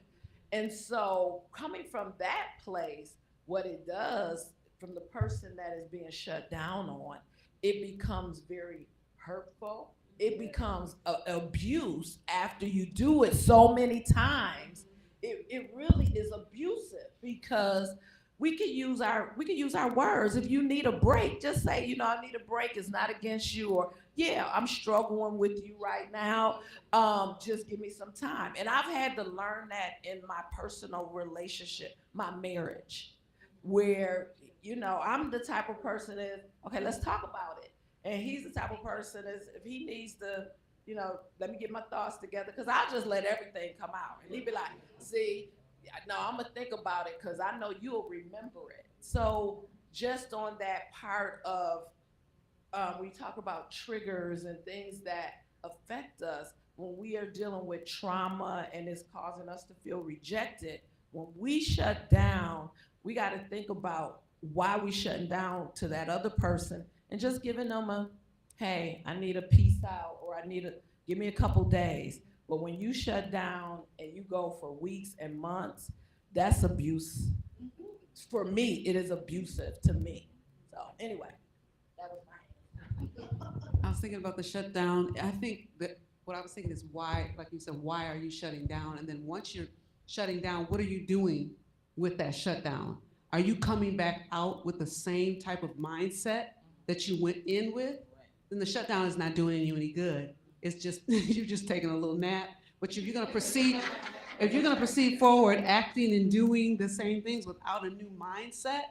And so coming from that place, what it does from the person that is being shut down on, it becomes very hurtful. It becomes abuse after you do it so many times. It really is abusive because we can use our words. If you need a break, just say, I need a break. It's not against you, or yeah, I'm struggling with you right now. Just give me some time. And I've had to learn that in my personal relationship, my marriage, where I'm the type of person that, okay, let's talk about it. And he's the type of person is if he needs to, let me get my thoughts together, because I'll just let everything come out. And he'd be like, see, no, I'm going to think about it because I know you'll remember it. So just on that part of, we talk about triggers and things that affect us when we are dealing with trauma and it's causing us to feel rejected. When we shut down, we got to think about why we shutting down to that other person and just giving them a, hey, I need a peace out, or give me a couple days. But when you shut down and you go for weeks and months, that's abuse. For me, it is abusive to me. So anyway, that was my I was thinking about the shutdown. I think that what I was thinking is why, like you said, why are you shutting down? And then once you're shutting down, what are you doing with that shutdown? Are you coming back out with the same type of mindset that you went in with? Then the shutdown is not doing you any good. It's just, you're just taking a little nap. But if you're gonna proceed forward, acting and doing the same things without a new mindset,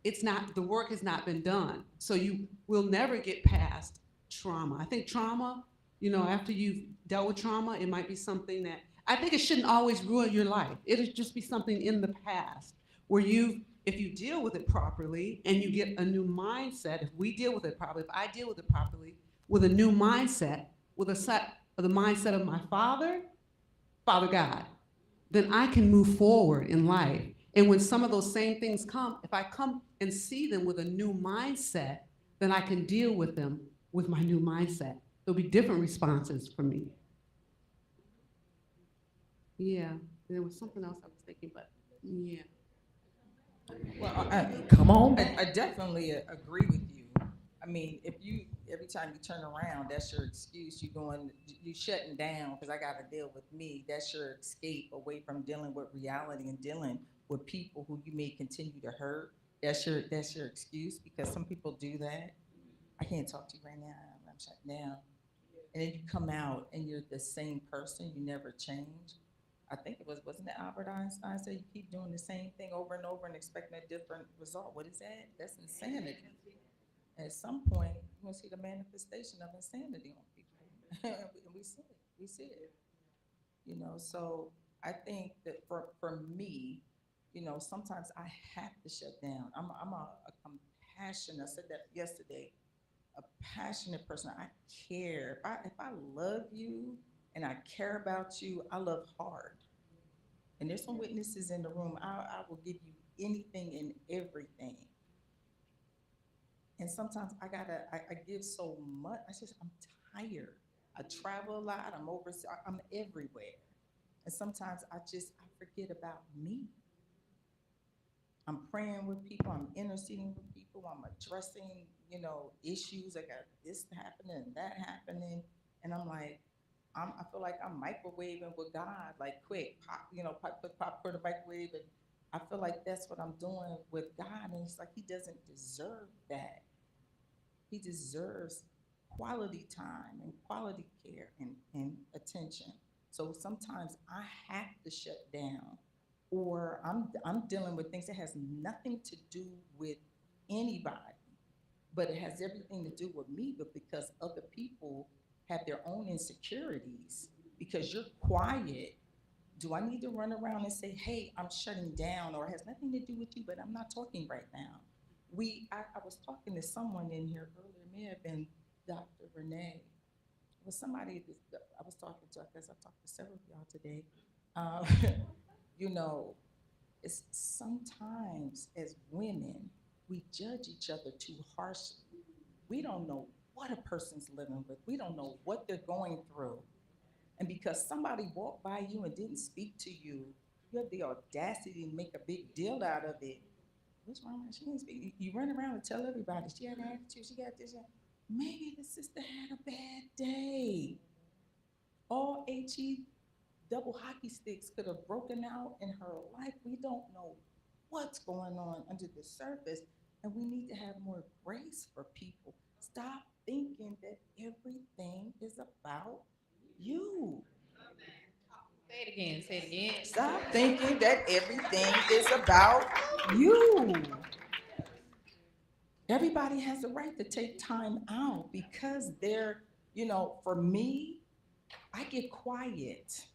the work has not been done. So you will never get past trauma. I think trauma, after you've dealt with trauma, it might be something that, I think it shouldn't always ruin your life. It'll just be something in the past where if you deal with it properly and you get a new mindset, if we deal with it properly, if I deal with it properly, with a new mindset, with the mindset of my Father God, then I can move forward in life. And when some of those same things come, if I come and see them with a new mindset, then I can deal with them with my new mindset. There'll be different responses for me. Yeah, there was something else I was thinking, but yeah. Well, come on. I definitely agree with you. I mean, every time you turn around, that's your excuse. You shutting down because I got to deal with me. That's your escape away from dealing with reality and dealing with people who you may continue to hurt. That's your excuse, because some people do that. I can't talk to you right now. I'm shut down. And then you come out and you're the same person. You never change. I think it wasn't it Albert Einstein said you keep doing the same thing over and over and expecting a different result. What is that? That's insanity. At some point, you're gonna see the manifestation of insanity on people. And we see it. We see it. You know, so I think that for me, you know, sometimes I have to shut down. I'm a compassionate, I said that yesterday, a passionate person. I care. If I love you and I care about you, I love hard. And there's some witnesses in the room. I will give you anything and everything. And sometimes I give so much. I'm tired. I travel a lot. I'm overseas. I'm everywhere. And sometimes I forget about me. I'm praying with people. I'm interceding with people. I'm addressing, you know, issues. I got this happening and that happening. And I'm like, I feel like I'm microwaving with God, like quick, pop, you know, put popcorn in the microwave. And I feel like that's what I'm doing with God. And it's like, he doesn't deserve that. He deserves quality time and quality care and attention. So sometimes I have to shut down, or I'm dealing with things that has nothing to do with anybody, but it has everything to do with me, but because other people have their own insecurities. Because you're quiet, do I need to run around and say, hey, I'm shutting down, or it has nothing to do with you, but I'm not talking right now? I was talking to someone in here earlier, it may have been Dr. Renee. It was somebody that I was talking to, because I talked to several of y'all today. You know, it's sometimes as women, we judge each other too harshly. We don't know what a person's living with. We don't know what they're going through. And because somebody walked by you and didn't speak to you, you have the audacity to make a big deal out of it. What's wrong with her? She didn't speak. You run around and tell everybody, she had an attitude, she got this. Maybe the sister had a bad day. All HE double hockey sticks could have broken out in her life. We don't know what's going on under the surface, and we need to have more grace for people. Stop thinking that everything is about you. Say it again, say it again. Stop thinking that everything is about you. Everybody has a right to take time out, because they're, you know, for me, I get quiet.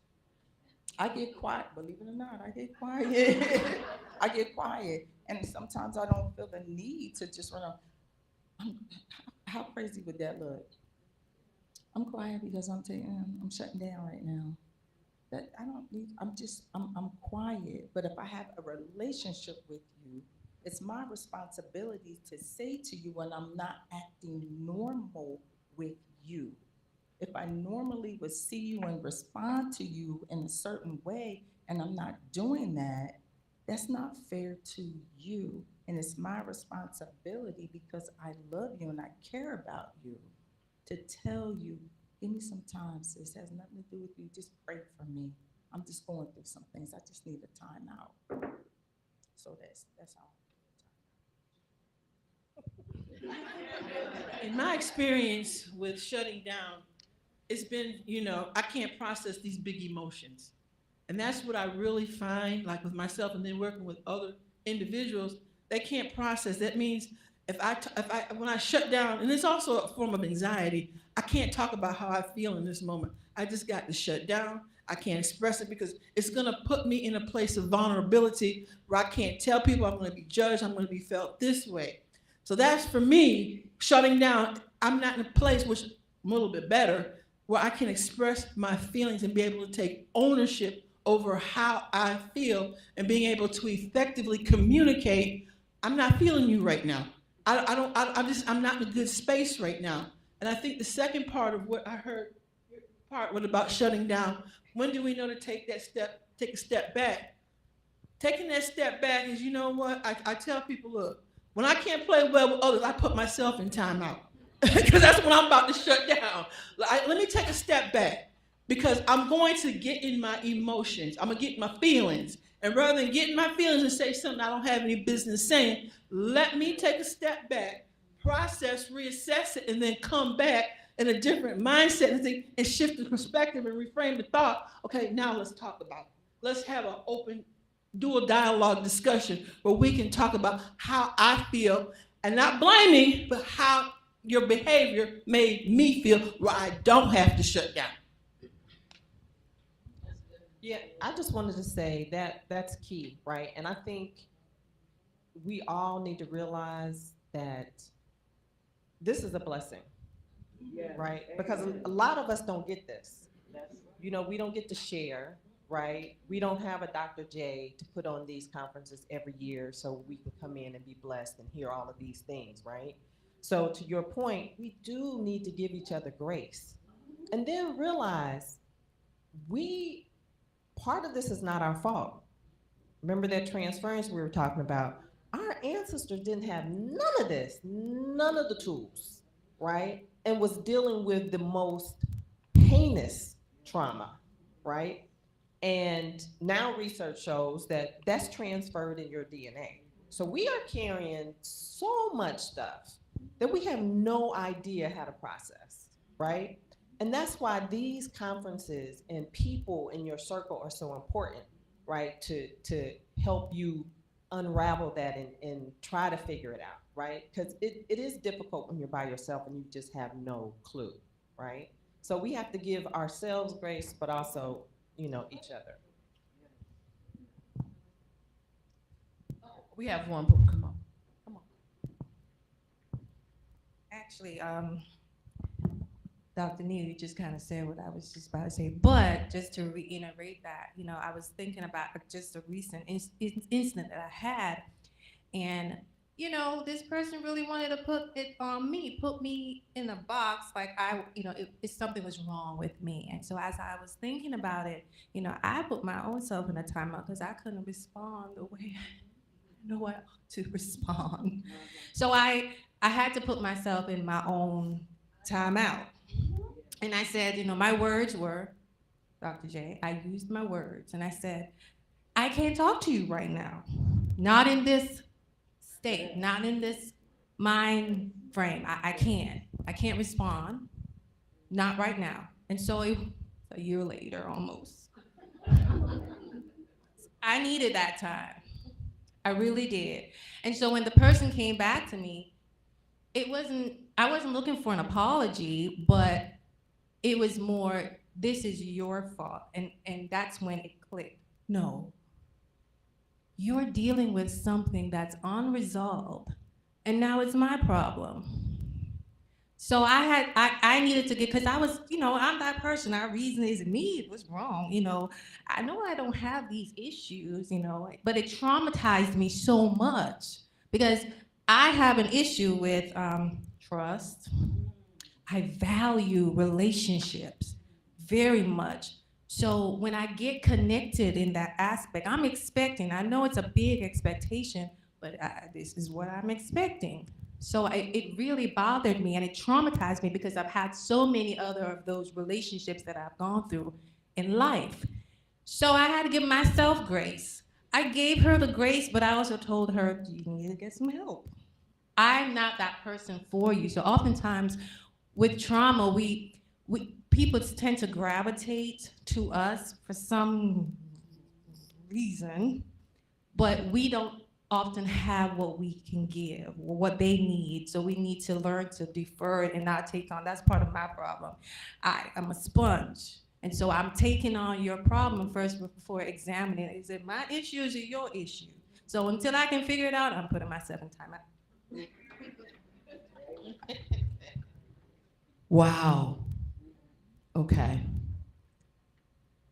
Believe it or not, I get quiet. I get quiet. And sometimes I don't feel the need to just run on. How crazy would that look? I'm quiet because I'm shutting down right now. That I don't need, I'm quiet. But if I have a relationship with you, it's my responsibility to say to you when I'm not acting normal with you. If I normally would see you and respond to you in a certain way, and I'm not doing that, that's not fair to you. And it's my responsibility, because I love you and I care about you, to tell you, give me some time, sis. It has nothing to do with you. Just pray for me. I'm just going through some things. I just need a time out. So that's all. In my experience with shutting down, it's been, you know, I can't process these big emotions. And that's what I really find, like with myself and then working with other individuals, they can't process. That means when I shut down, and it's also a form of anxiety, I can't talk about how I feel in this moment. I just got to shut down. I can't express it, because it's gonna put me in a place of vulnerability where I can't tell people I'm gonna be judged, I'm gonna be felt this way. So that's, for me, shutting down. I'm not in a place, which I'm a little bit better, where I can express my feelings and be able to take ownership over how I feel, and being able to effectively communicate, I'm not feeling you right now. I'm not in a good space right now. And I think the second part of what I heard, what about shutting down, when do we know to take a step back? Taking that step back is, you know what, I tell people, look, when I can't play well with others, I put myself in timeout. Because that's when I'm about to shut down. Let me take a step back, because I'm going to get in my emotions. I'm going to get in my feelings. And rather than get in my feelings and say something I don't have any business saying, let me take a step back, process, reassess it, and then come back in a different mindset and shift the perspective and reframe the thought. Okay, now let's talk about it. let's have an open, do a dialogue discussion where we can talk about how I feel, and not blaming, but how your behavior made me feel where I don't have to shut down. Yeah, I just wanted to say that that's key, right? And I think we all need to realize that this is a blessing, right? Because a lot of us don't get this. You know, we don't get to share, right? We don't have a Dr. J to put on these conferences every year so we can come in and be blessed and hear all of these things, right? So to your point, we do need to give each other grace. And then realize part of this is not our fault. Remember that transference we were talking about? Our ancestors didn't have none of this, none of the tools, right? And was dealing with the most heinous trauma, right? And now research shows that that's transferred in your DNA. So we are carrying so much stuff that we have no idea how to process, right? And that's why these conferences and people in your circle are so important, right? To help you unravel that and try to figure it out, right? Because it is difficult when you're by yourself and you just have no clue, right? So we have to give ourselves grace, but also, you know, each other. We have one. Come on. Actually, Dr. Neal, you just kind of said what I was just about to say. But just to reiterate that, you know, I was thinking about just a recent incident that I had. And, you know, this person really wanted to put it on me, put me in a box like if something was wrong with me. And so as I was thinking about it, you know, I put my own self in a timeout because I couldn't respond the way I know I ought to respond. So I had to put myself in my own timeout. And I said, you know, my words were, Dr. J, I used my words and I said, I can't talk to you right now. Not in this state, not in this mind frame. I can't respond. Not right now. And so a year later almost. I needed that time. I really did. And so when the person came back to me, I wasn't looking for an apology, but it was more, this is your fault. And that's when it clicked. No, you're dealing with something that's unresolved, and now it's my problem. So I needed to get, because I was, you know, I'm that person. Our reason is me, it was wrong. You know I don't have these issues, you know, but it traumatized me so much because I have an issue with trust. I value relationships very much. So when I get connected in that aspect, I'm expecting, I know it's a big expectation, but this is what I'm expecting. So it really bothered me and it traumatized me because I've had so many other of those relationships that I've gone through in life. So I had to give myself grace. I gave her the grace, but I also told her, you need to get some help. I'm not that person for you. So oftentimes with trauma, people tend to gravitate to us for some reason, but we don't often have what we can give, or what they need. So we need to learn to defer it and not take on. That's part of my problem. I'm a sponge. And so I'm taking on your problem first before examining it. Is it my issue or is it your issue? So until I can figure it out, I'm putting myself in timeout. Wow. Okay.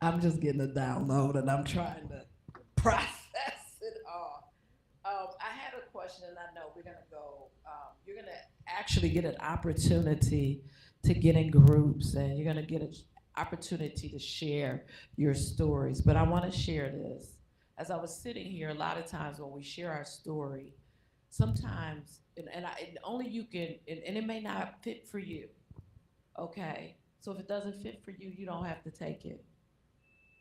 I'm just getting a download and I'm trying to process it all. I had a question and I know we're gonna go, you're gonna actually get an opportunity to get in groups and you're gonna get an opportunity to share your stories. But I wanna share this. As I was sitting here, a lot of times when we share our story, sometimes, and only you can, and it may not fit for you, okay? So if it doesn't fit for you, you don't have to take it.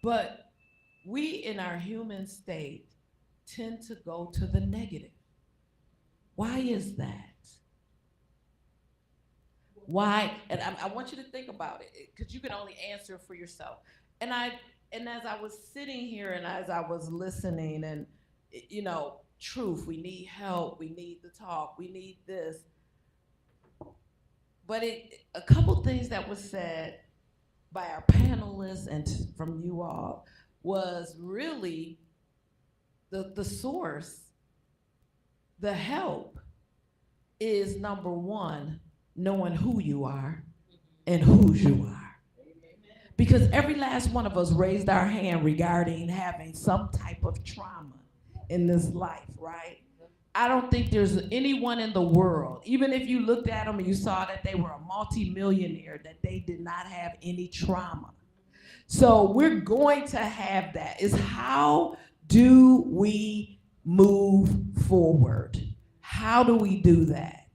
But we in our human state tend to go to the negative. Why is that? Why? And I want you to think about it because you can only answer for yourself. And And as I was sitting here and as I was listening, and truth, we need help, we need the talk, we need this. But a couple things that was said by our panelists and from you all was really the source, the help is number one, knowing who you are and whose you are. Because every last one of us raised our hand regarding having some type of trauma in this life, right? I don't think there's anyone in the world, even if you looked at them and you saw that they were a multimillionaire, that they did not have any trauma. So we're going to have that. Is how do we move forward? How do we do that?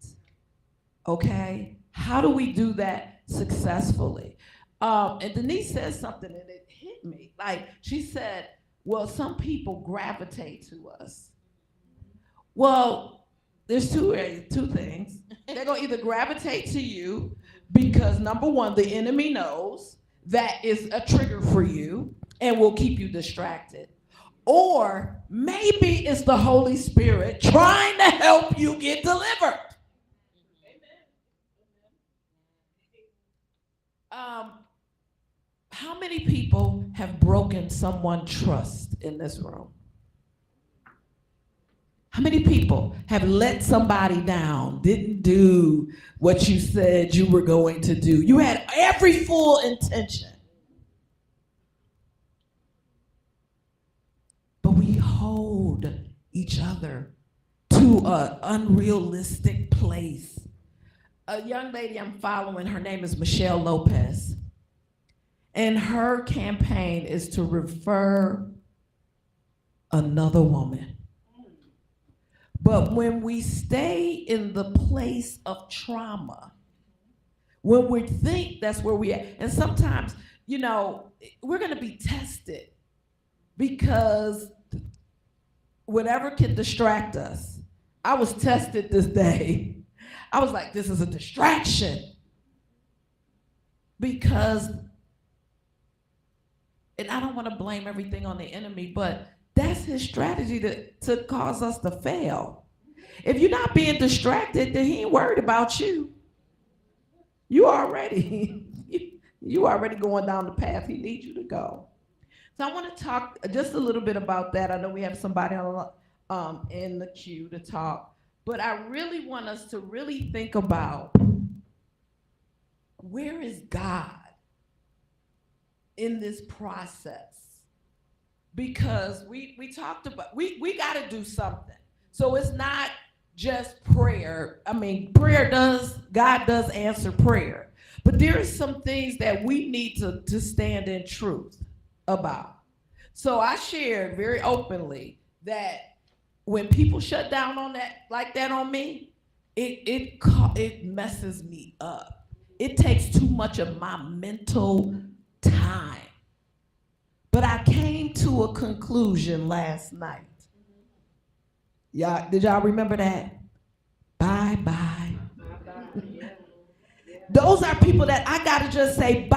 Okay? How do we do that successfully? And Denise said something and it hit me. Like she said, well, some people gravitate to us. Well, there's two things. They're gonna either gravitate to you because number one, the enemy knows that is a trigger for you and will keep you distracted. Or maybe it's the Holy Spirit trying to help you get delivered. How many people have broken someone's trust in this room? How many people have let somebody down, didn't do what you said you were going to do? You had every full intention. But we hold each other to an unrealistic place. A young lady I'm following, her name is Michelle Lopez. And her campaign is to refer another woman. But when we stay in the place of trauma, when we think that's where we are, and sometimes, we're gonna be tested because whatever can distract us. I was tested this day. I was like, this is a distraction. Because, and I don't want to blame everything on the enemy, but that's his strategy to cause us to fail. If you're not being distracted, then he ain't worried about you. You already going down the path he needs you to go. So I want to talk just a little bit about that. I know we have somebody in the queue to talk, but I really want us to really think about, where is God in this process? Because we talked about, we got to do something. So it's not just prayer. I mean, God does answer prayer. But there are some things that we need to stand in truth about. So I shared very openly that when people shut down on that, like that on me, it messes me up. It takes too much of my mental time. But I came to a conclusion last night. Did y'all remember that? Bye-bye. Those are people that I gotta just say,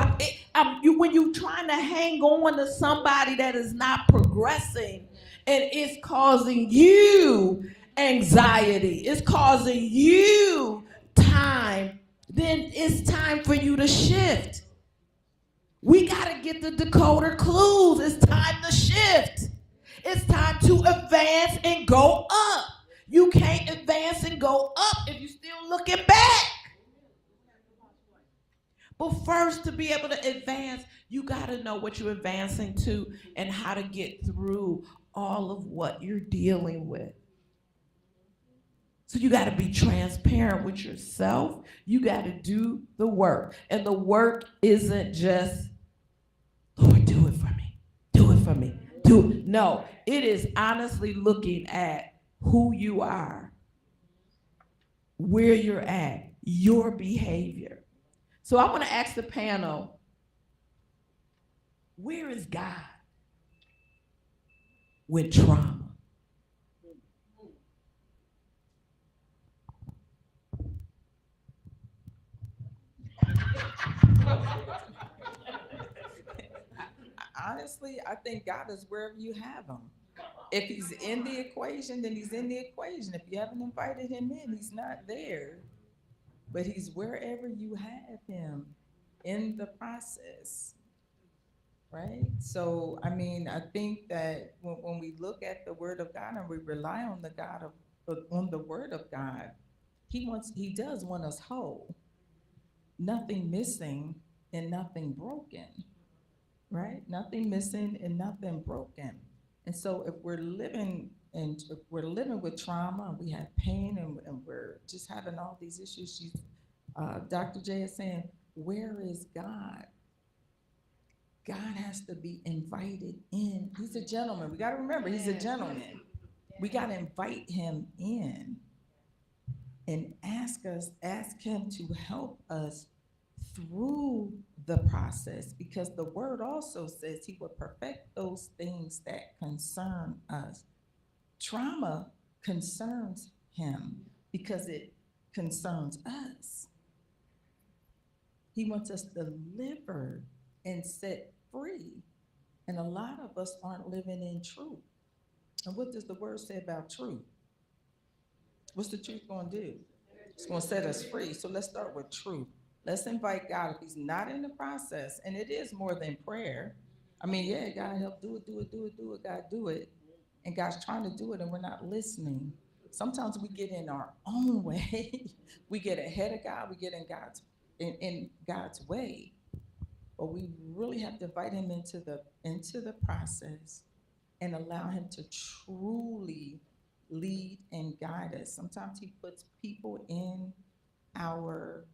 when you're trying to hang on to somebody that is not progressing and it's causing you anxiety, it's causing you time, then it's time for you to shift. We gotta get the decoder clues. It's time to shift. It's time to advance and go up. You can't advance and go up if you're still looking back. But first, to be able to advance, you gotta know what you're advancing to and how to get through all of what you're dealing with. So you gotta be transparent with yourself. You gotta do the work. And the work isn't just, Lord, do it for me. Do it for me. Do it. No, it is honestly looking at who you are, where you're at, your behavior. So I want to ask the panel, where is God with trauma? honestly, I think God is wherever you have him. If he's in the equation, then he's in the equation. If you haven't invited him in, he's not there. But he's wherever you have him in the process, right? So, I mean, I think that when we look at the word of God and we rely on on the word of God, he does want us whole, nothing missing and nothing broken, right? Nothing missing and nothing broken. And so if we're living with trauma, we have pain, and we're just having all these issues, Dr. J is saying, where is God? God has to be invited in. He's a gentleman. We got to remember, he's a gentleman. We got to invite him in and ask him to help us through the process, because the word also says he will perfect those things that concern us. Trauma concerns him because it concerns us. He wants us delivered and set free. And a lot of us aren't living in truth. And what does the word say about truth? What's the truth going to do? It's going to set us free. So let's start with truth. Let's invite God. If he's not in the process, and it is more than prayer. I mean, yeah, God help do it. God do it. And God's trying to do it, and we're not listening. Sometimes we get in our own way. We get ahead of God. We get in God's way. But we really have to invite him into the process and allow him to truly lead and guide us. Sometimes he puts people in our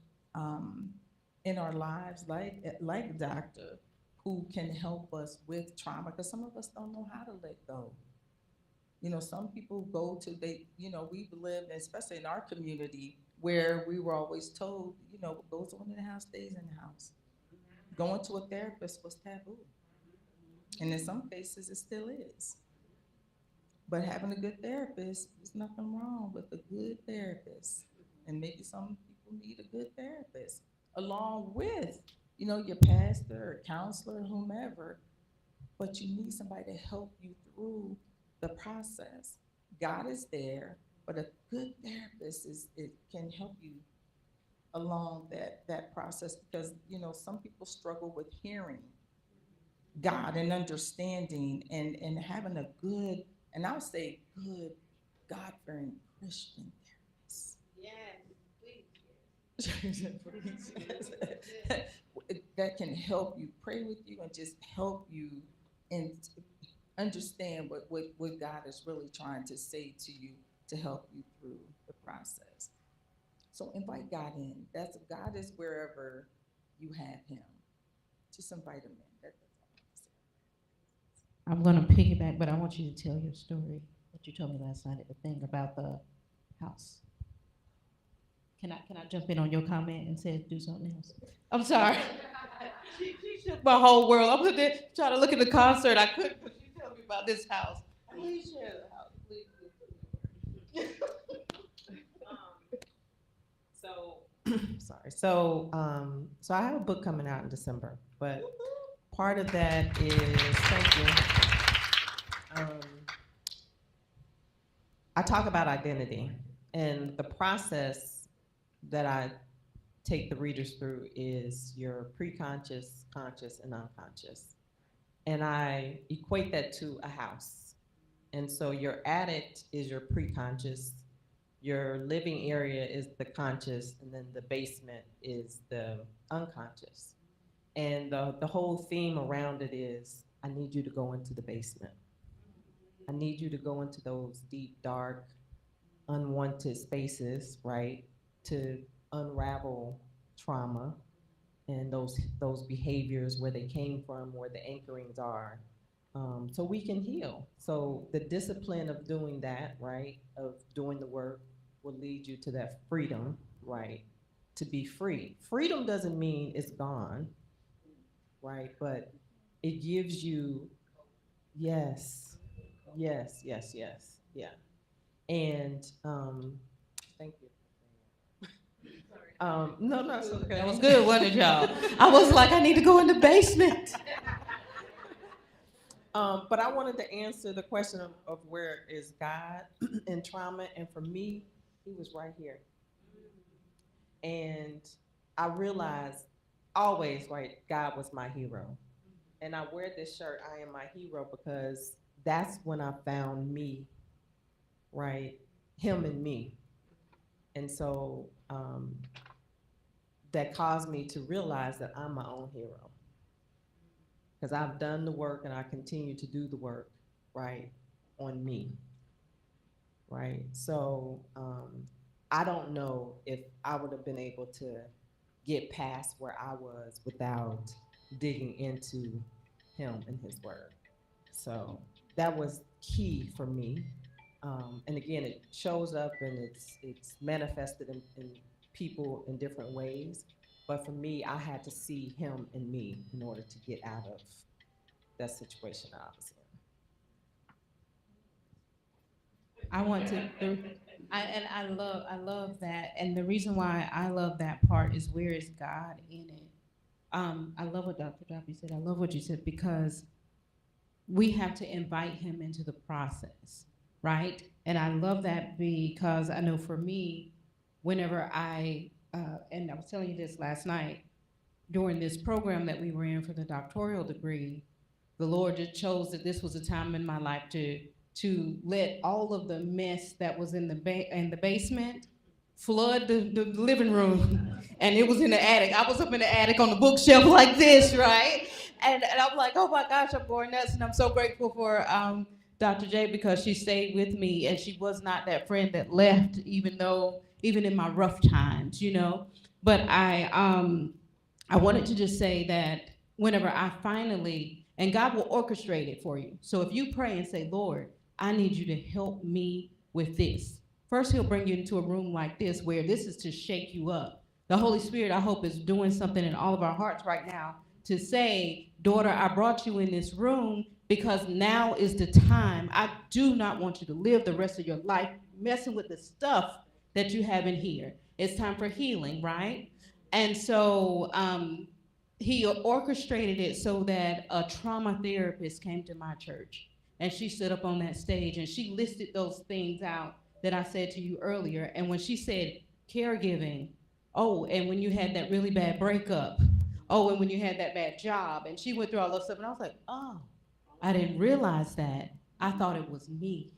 lives, like a doctor, who can help us with trauma, because some of us don't know how to let go. You know, some people we've lived, especially in our community, where we were always told, what goes on in the house stays in the house. Going to a therapist was taboo. And in some cases, it still is. But having a good therapist, there's nothing wrong with a good therapist. And maybe some people need a good therapist, along with, your pastor or counselor, whomever. But you need somebody to help you through the process. God is there, but a good therapist can help you along that process, because some people struggle with hearing God and understanding and having a good, and I'll say good, God-fearing Christian therapist. Yes, please. That can help you, pray with you, and just help you and understand what God is really trying to say to you to help you through the process. So invite God in. God is wherever you have him. Just invite him in. That's all I'm going to piggyback, but I want you to tell your story that you told me last night at the thing about the house. Can I jump in on your comment and say do something else? I'm sorry. she shook my whole world. I was there trying to look at the concert. I couldn't, but she told me about this house. Please share the house. Please. So I have a book coming out in December, but part of that is, thank you. I talk about identity, and the process that I take the readers through is your pre-conscious, conscious, and unconscious. And I equate that to a house. And so your attic is your pre-conscious, your living area is the conscious, and then the basement is the unconscious. And the whole theme around it is, I need you to go into the basement. I need you to go into those deep, dark, unwanted spaces, right? To unravel trauma and those behaviors, where they came from, where the anchorings are, so we can heal. So the discipline of doing that, right, of doing the work, will lead you to that freedom, right, to be free. Freedom doesn't mean it's gone, right, but it gives you, yes, yeah. And thank you. No, it's okay. That was good, wasn't it, y'all? I was like, I need to go in the basement. But I wanted to answer the question of where is God in trauma, and for me, he was right here. And I realized always, right, God was my hero. And I wear this shirt, I am my hero, because that's when I found me, right? Him and me. And so that caused me to realize that I'm my own hero. Because I've done the work and I continue to do the work, right, on me, right? So I don't know if I would have been able to get past where I was without digging into him and his word. So that was key for me. And again, it shows up and it's manifested in people in different ways. But for me, I had to see him in me in order to get out of that situation I was in. I want to, I love that. And the reason why I love that part is, where is God in it? I love what Dr. Duffy said. I love what you said, because we have to invite him into the process, right? And I love that, because I know for me, whenever and I was telling you this last night, during this program that we were in for the doctoral degree, the Lord just chose that this was a time in my life to let all of the mess that was in the basement flood the living room. And it was in the attic. I was up in the attic on the bookshelf like this, right? And I'm like, oh my gosh, I'm going nuts. And I'm so grateful for Dr. J, because she stayed with me, and she was not that friend that left, even in my rough times, you know. But I wanted to just say that whenever I finally, and God will orchestrate it for you. So if you pray and say, Lord, I need you to help me with this. First, he'll bring you into a room like this, where this is to shake you up. The Holy Spirit, I hope, is doing something in all of our hearts right now to say, daughter, I brought you in this room because now is the time. I do not want you to live the rest of your life messing with the stuff that you have in here. It's time for healing, right? And so he orchestrated it so that a trauma therapist came to my church, and she stood up on that stage and she listed those things out that I said to you earlier. And when she said caregiving, oh, and when you had that really bad breakup, oh, and when you had that bad job, and she went through all those stuff, and I was like, oh, I didn't realize that. I thought it was me.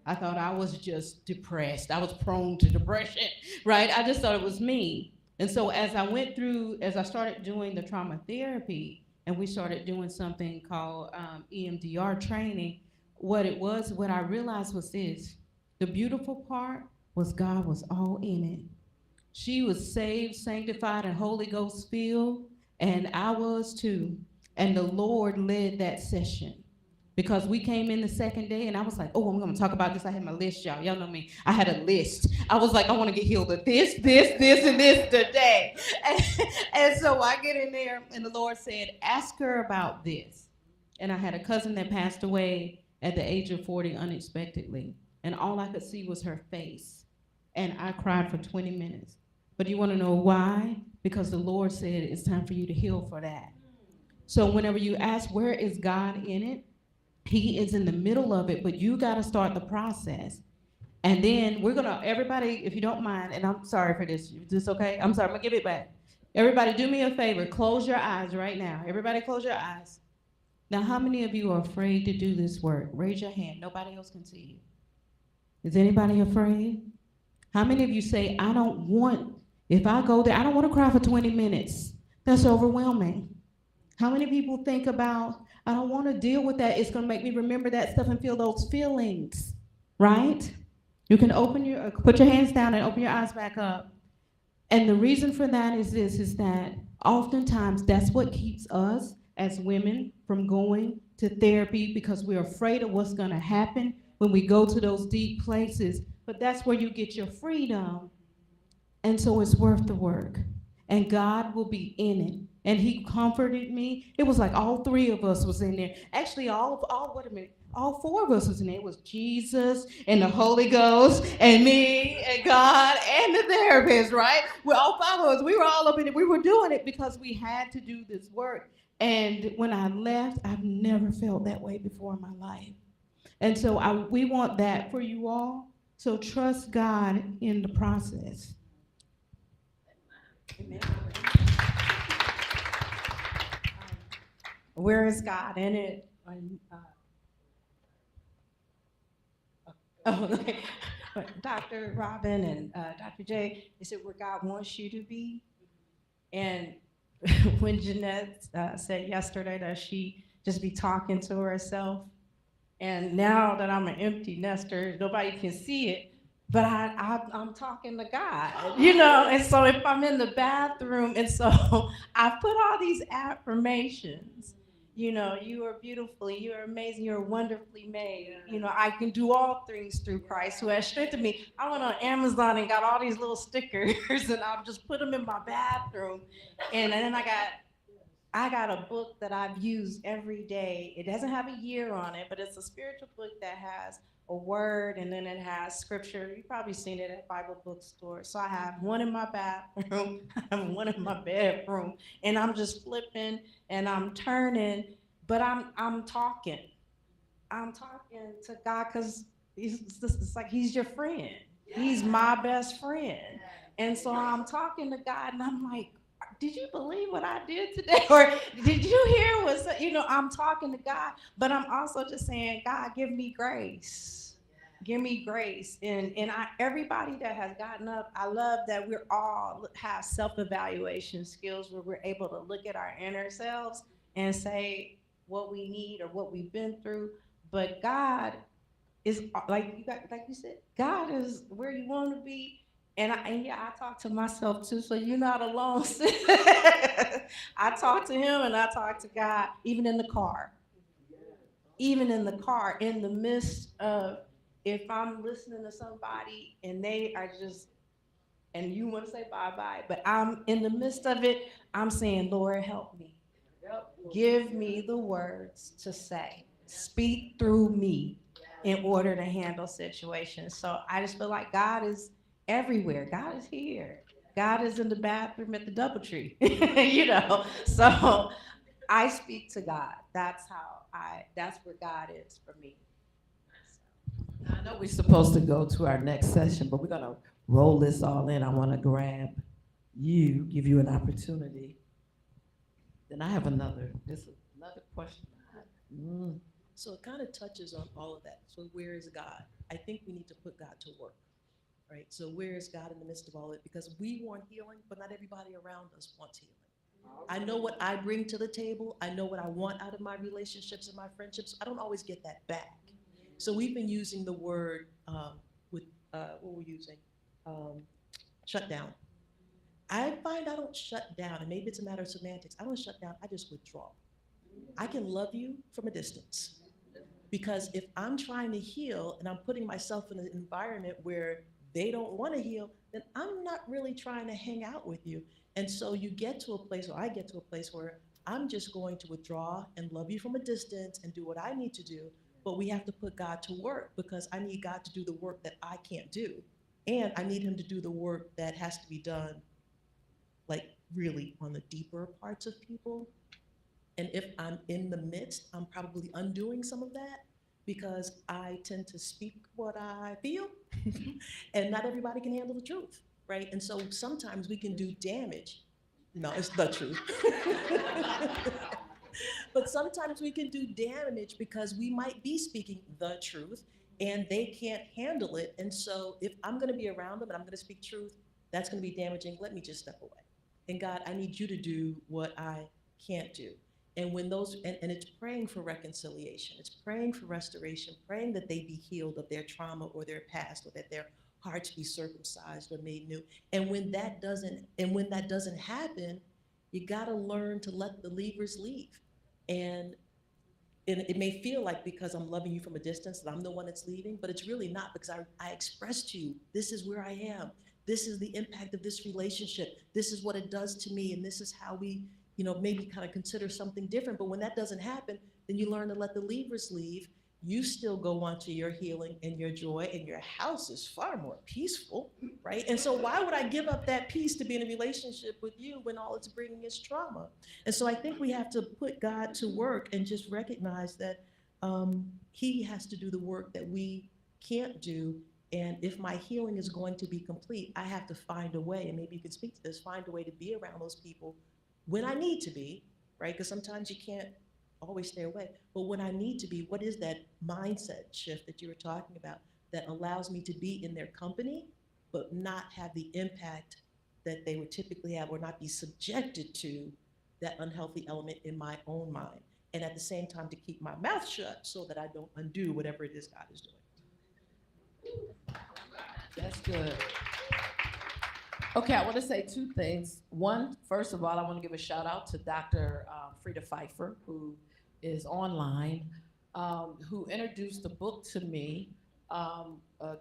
I thought I was just depressed. I was prone to depression, right? I just thought it was me. And so as I started doing the trauma therapy, and we started doing something called EMDR training, what I realized was this. The beautiful part was God was all in it. She was saved, sanctified, and Holy Ghost filled, and I was too. And the Lord led that session. Because we came in the second day, and I was like, oh, I'm going to talk about this. I had my list, y'all. Y'all know me. I had a list. I was like, I want to get healed of this, and this today. And so I get in there, and the Lord said, ask her about this. And I had a cousin that passed away at the age of 40 unexpectedly. And all I could see was her face. And I cried for 20 minutes. But you want to know why? Because the Lord said, it's time for you to heal for that. So whenever you ask, where is God in it? He is in the middle of it, but you got to start the process. And then we're going to, everybody, if you don't mind, and I'm sorry for this. Is this okay? I'm sorry, I'm going to give it back. Everybody, do me a favor. Close your eyes right now. Everybody close your eyes. Now, how many of you are afraid to do this work? Raise your hand. Nobody else can see you. Is anybody afraid? How many of you say, if I go there, I don't want to cry for 20 minutes. That's overwhelming. How many people think about, I don't want to deal with that. It's going to make me remember that stuff and feel those feelings, right? You can put your hands down and open your eyes back up. And the reason for that is that oftentimes that's what keeps us as women from going to therapy, because we're afraid of what's going to happen when we go to those deep places. But that's where you get your freedom. And so it's worth the work. And God will be in it. And he comforted me. It was like all three of us was in there. Actually, all four of us was in there. It was Jesus and the Holy Ghost and me and God and the therapist, right? All five of us, we were all up in it. We were doing it because we had to do this work. And when I left, I've never felt that way before in my life. And so we want that for you all. So trust God in the process. Where is God in it? Okay. Dr. Robin and Dr. J, they said where God wants you to be. And when Jeanette said yesterday that she just be talking to herself, and now that I'm an empty nester, nobody can see it, but I'm talking to God, you know? And so if I'm in the bathroom, and so I put all these affirmations, you know, you are beautifully, you are amazing, you are wonderfully made. You know, I can do all things through Christ who has strengthened me. I went on Amazon and got all these little stickers and I'll just put them in my bathroom. And then I got a book that I've used every day. It doesn't have a year on it, but it's a spiritual book that has a word and then it has scripture. You've probably seen it at Bible bookstores. So I have one in my bathroom, I have one in my bedroom, and I'm just flipping and I'm turning, but I'm talking. I'm talking to God because it's like he's your friend. He's my best friend. And so I'm talking to God and I'm like, did you believe what I did today? Or did you hear what, you know, I'm talking to God, but I'm also just saying, God, give me grace. Give me grace. And everybody that has gotten up, I love that we're all have self-evaluation skills where we're able to look at our inner selves and say what we need or what we've been through. But God is like you said, God is where you want to be. And I talk to myself too, so you're not alone. I talk to him and I talk to God, even in the car. Even in the car, in the midst of, if I'm listening to somebody and they are just, and you want to say bye-bye, but I'm in the midst of it, I'm saying, Lord, help me. Give me the words to say. Speak through me in order to handle situations. So I just feel like God is everywhere. God is here. God is in the bathroom at the DoubleTree, you know. So I speak to God. That's where God is for me. I know we're supposed to go to our next session, but we're gonna roll this all in. I wanna grab you, give you an opportunity. Then I have another question. So it kind of touches on all of that. So where is God? I think we need to put God to work, right? So where is God in the midst of all of it? Because we want healing, but not everybody around us wants healing. I know what I bring to the table. I know what I want out of my relationships and my friendships. I don't always get that back. So we've been using the word what we're using, shut down. I find I don't shut down, and maybe it's a matter of semantics. I don't shut down, I just withdraw. I can love you from a distance. Because if I'm trying to heal and I'm putting myself in an environment where they don't want to heal, then I'm not really trying to hang out with you. And so you get to a place, or I get to a place where I'm just going to withdraw and love you from a distance and do what I need to do. But we have to put God to work, because I need God to do the work that I can't do. And I need him to do the work that has to be done, like really on the deeper parts of people. And if I'm in the midst, I'm probably undoing some of that, because I tend to speak what I feel and not everybody can handle the truth, right? And so sometimes we can do damage. No, it's the truth. But sometimes we can do damage because we might be speaking the truth and they can't handle it. And so if I'm gonna be around them and I'm gonna speak truth, that's gonna be damaging. Let me just step away. And God, I need you to do what I can't do. And when those, and it's praying for reconciliation, it's praying for restoration, praying that they be healed of their trauma or their past, or that their hearts be circumcised or made new. And when that doesn't happen, you gotta learn to let the leavers leave. And it may feel like, because I'm loving you from a distance, that I'm the one that's leaving, but it's really not, because I expressed to you, this is where I am. This is the impact of this relationship. This is what it does to me. And this is how we, maybe kind of consider something different. But when that doesn't happen, then you learn to let the leavers leave. you still go on to your healing and your joy, and your house is far more peaceful, right? And so why would I give up that peace to be in a relationship with you when all it's bringing is trauma? And so I think we have to put God to work and just recognize that he has to do the work that we can't do. And if my healing is going to be complete, I have to find a way, and maybe you can speak to this, find a way to be around those people when I need to be, right? Because sometimes you can't always stay away. But when I need to be, what is that mindset shift that you were talking about that allows me to be in their company, but not have the impact that they would typically have, or not be subjected to that unhealthy element in my own mind? And at the same time, to keep my mouth shut so that I don't undo whatever it is God is doing. That's good. Okay, I want to say two things. One, first of all, I want to give a shout out to Dr. Frida Pfeiffer, who is online, who introduced a book to me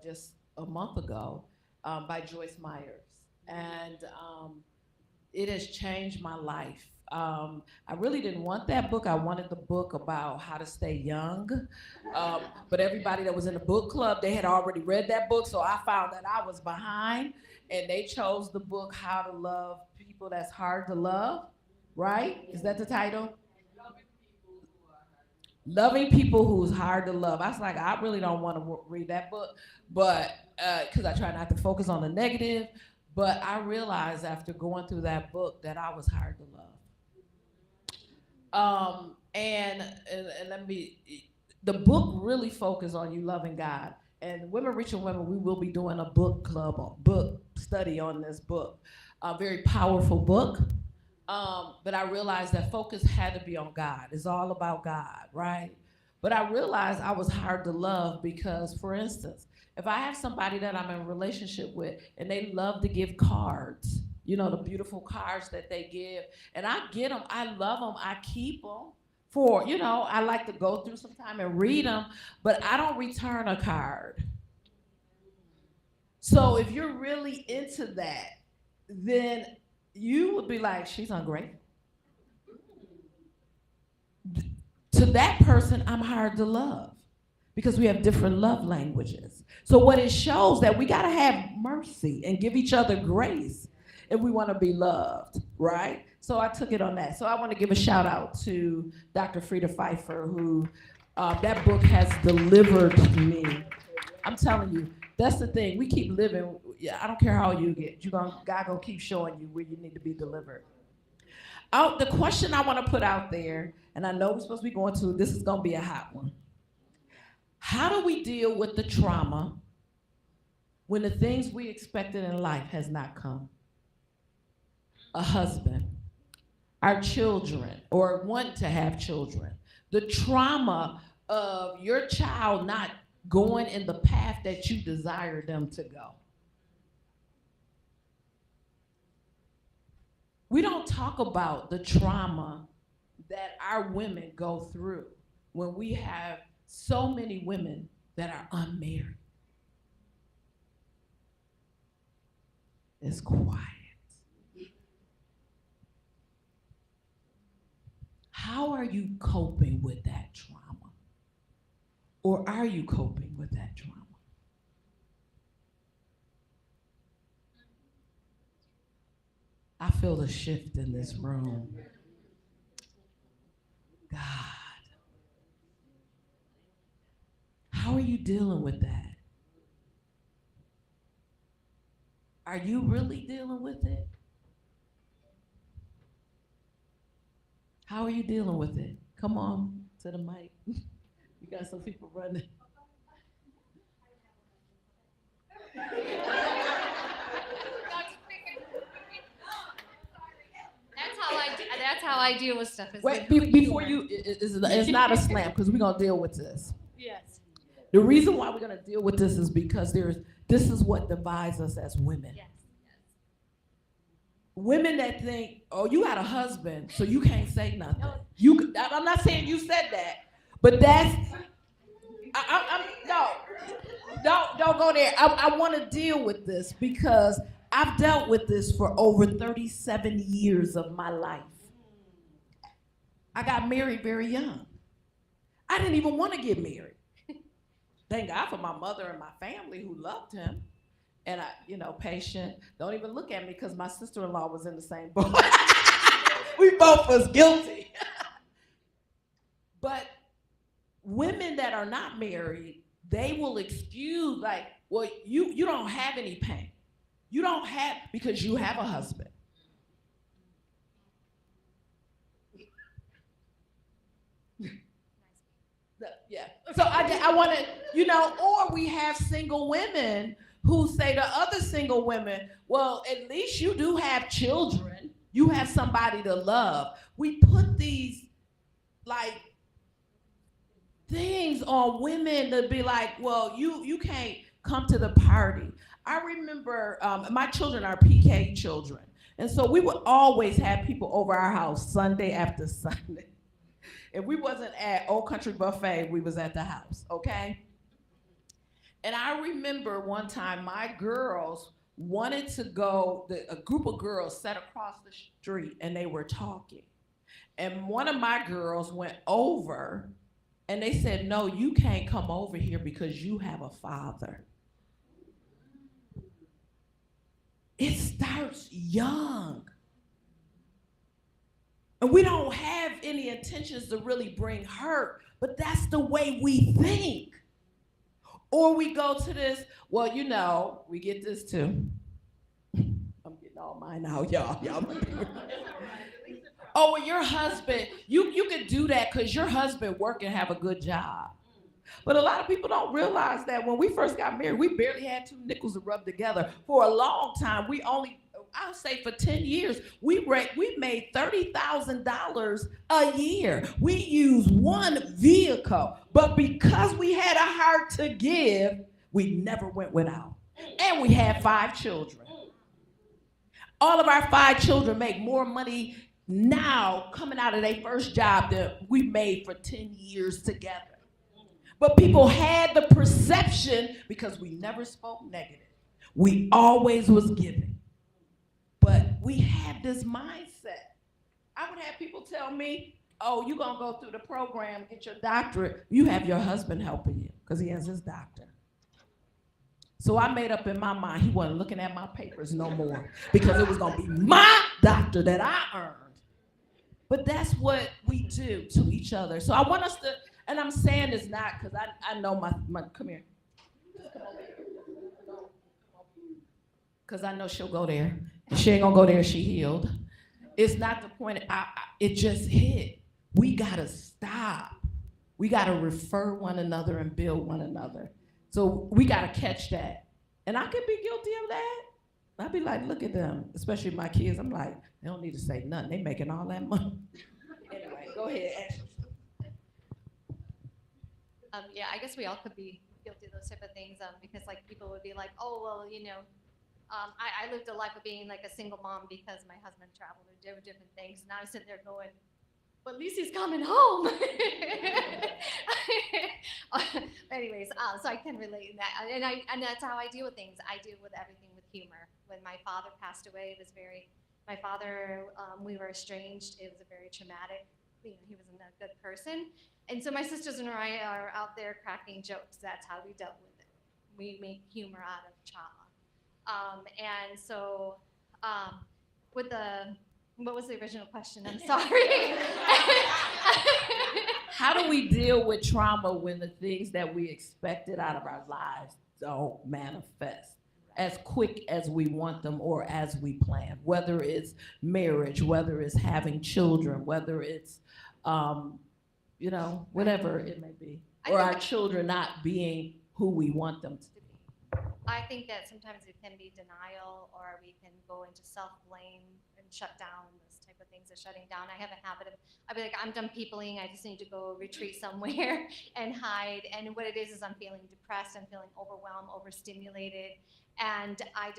just a month ago by Joyce Myers. And it has changed my life. I really didn't want that book. I wanted the book about how to stay young. But everybody that was in the book club, they had already read that book, so I found that I was behind, and they chose the book, How to Love People That's Hard to Love, right? Is that the title? Loving People Who's Hard to Love. I was like, I really don't want to read that book, but because I try not to focus on the negative, but I realized after going through that book that I was hard to love. And let me, the book really focused on you loving God. And Women Reaching Women, we will be doing a book club, book study on this book. A very powerful book. But I realized that focus had to be on God. It's all about God, right? But I realized I was hard to love because, for instance, if I have somebody that I'm in a relationship with and they love to give cards, you know, the beautiful cards that they give, and I get them, I love them, I keep them for, you know, I like to go through some time and read them, but I don't return a card. So if you're really into that, then you would be like, she's ungrateful. To that person, I'm hard to love because we have different love languages. So what it shows that we gotta have mercy and give each other grace if we wanna be loved, right? So I took it on that. So I wanna give a shout out to Dr. Frida Pfeiffer, who that book has delivered me. I'm telling you, that's the thing. We keep living. I don't care how you get. God gonna keep showing you where you need to be delivered. The question I want to put out there, and I know we're supposed to be going to, this is gonna be a hot one. How do we deal with the trauma when the things we expected in life has not come? A husband, our children, or want to have children. The trauma of your child not going in the path that you desire them to go. We don't talk about the trauma that our women go through when we have so many women that are unmarried. It's quiet. How are you coping with that trauma? Or are you coping with that trauma? I feel the shift in this room. God. How are you dealing with that? Are you really dealing with it? How are you dealing with it? Come on to the mic. You got some people running. That's how I deal with stuff. Wait, before you, it's not a slam because we're gonna deal with this. Yes. The reason why we're gonna deal with this is because this is what divides us as women. Yes. Women that think, oh, you got a husband, so you can't say nothing. I'm not saying you said that, but that's, don't go there. I want to deal with this because I've dealt with this for over 37 years of my life. I got married very young. I didn't even want to get married. thank God for my mother and my family who loved him. And patient. Don't even look at me because my sister-in-law was in the same boat. We both was guilty. But women that are not married, they will excuse like, well, you don't have any pain. You don't have, because you have a husband. Yeah. So I want to, or we have single women who say to other single women, well, at least you do have children. You have somebody to love. We put these like things on women to be like, well, you can't come to the party. I remember my children are PK children. And so we would always have people over our house Sunday after Sunday. If we wasn't at Old Country Buffet, we was at the house, okay? And I remember one time my girls wanted to go, a group of girls sat across the street and they were talking. And one of my girls went over and they said, no, you can't come over here because you have a father. It starts young. And we don't have any intentions to really bring hurt, but that's the way we think. Or we go to this, well, we get this too. I'm getting all mine out, y'all. Oh, well, your husband, you can do that because your husband work and have a good job. But a lot of people don't realize that when we first got married, we barely had 2 nickels to rub together. For a long time, I'll say for 10 years, we made $30,000 a year. We used one vehicle, but because we had a heart to give, we never went without. And we had 5 children. All of our 5 children make more money now coming out of their first job than we made for 10 years together. But people had the perception because we never spoke negative. We always was giving. But we have this mindset. I would have people tell me, oh, you're going to go through the program, get your doctorate. You have your husband helping you because he has his doctor. So I made up in my mind he wasn't looking at my papers no more because it was going to be my doctor that I earned. But that's what we do to each other. So I want us to, and I'm saying this not because I know my come here. Because I know she'll go there. She ain't gonna go there, she healed. It's not the point, it just hit. We gotta stop. We gotta refer one another and build one another. So we gotta catch that. And I could be guilty of that. I'd be like, look at them, especially my kids. I'm like, they don't need to say nothing. They making all that money. Anyway, go ahead. Yeah, I guess we all could be guilty of those type of things because like people would be like, oh, well, I lived a life of being like a single mom because my husband traveled or did different things. And I was sitting there going, but at least he's coming home. Anyways, so I can relate in that. And that's how I deal with things. I deal with everything with humor. When my father passed away, my father, we were estranged. It was a very traumatic, he wasn't a good person. And so my sisters and I are out there cracking jokes. That's how we dealt with it. We make humor out of trauma. And so what was the original question? I'm sorry. How do we deal with trauma when the things that we expected out of our lives don't manifest as quick as we want them or as we plan? Whether it's marriage, whether it's having children, whether it's, whatever it may be, or our children not being who we want them to be. I think that sometimes it can be denial, or we can go into self-blame and shut down, those type of things of shutting down. I have a habit of, I'd be like, I'm done peopling, I just need to go retreat somewhere and hide. And what it is I'm feeling depressed, I'm feeling overwhelmed, overstimulated. And I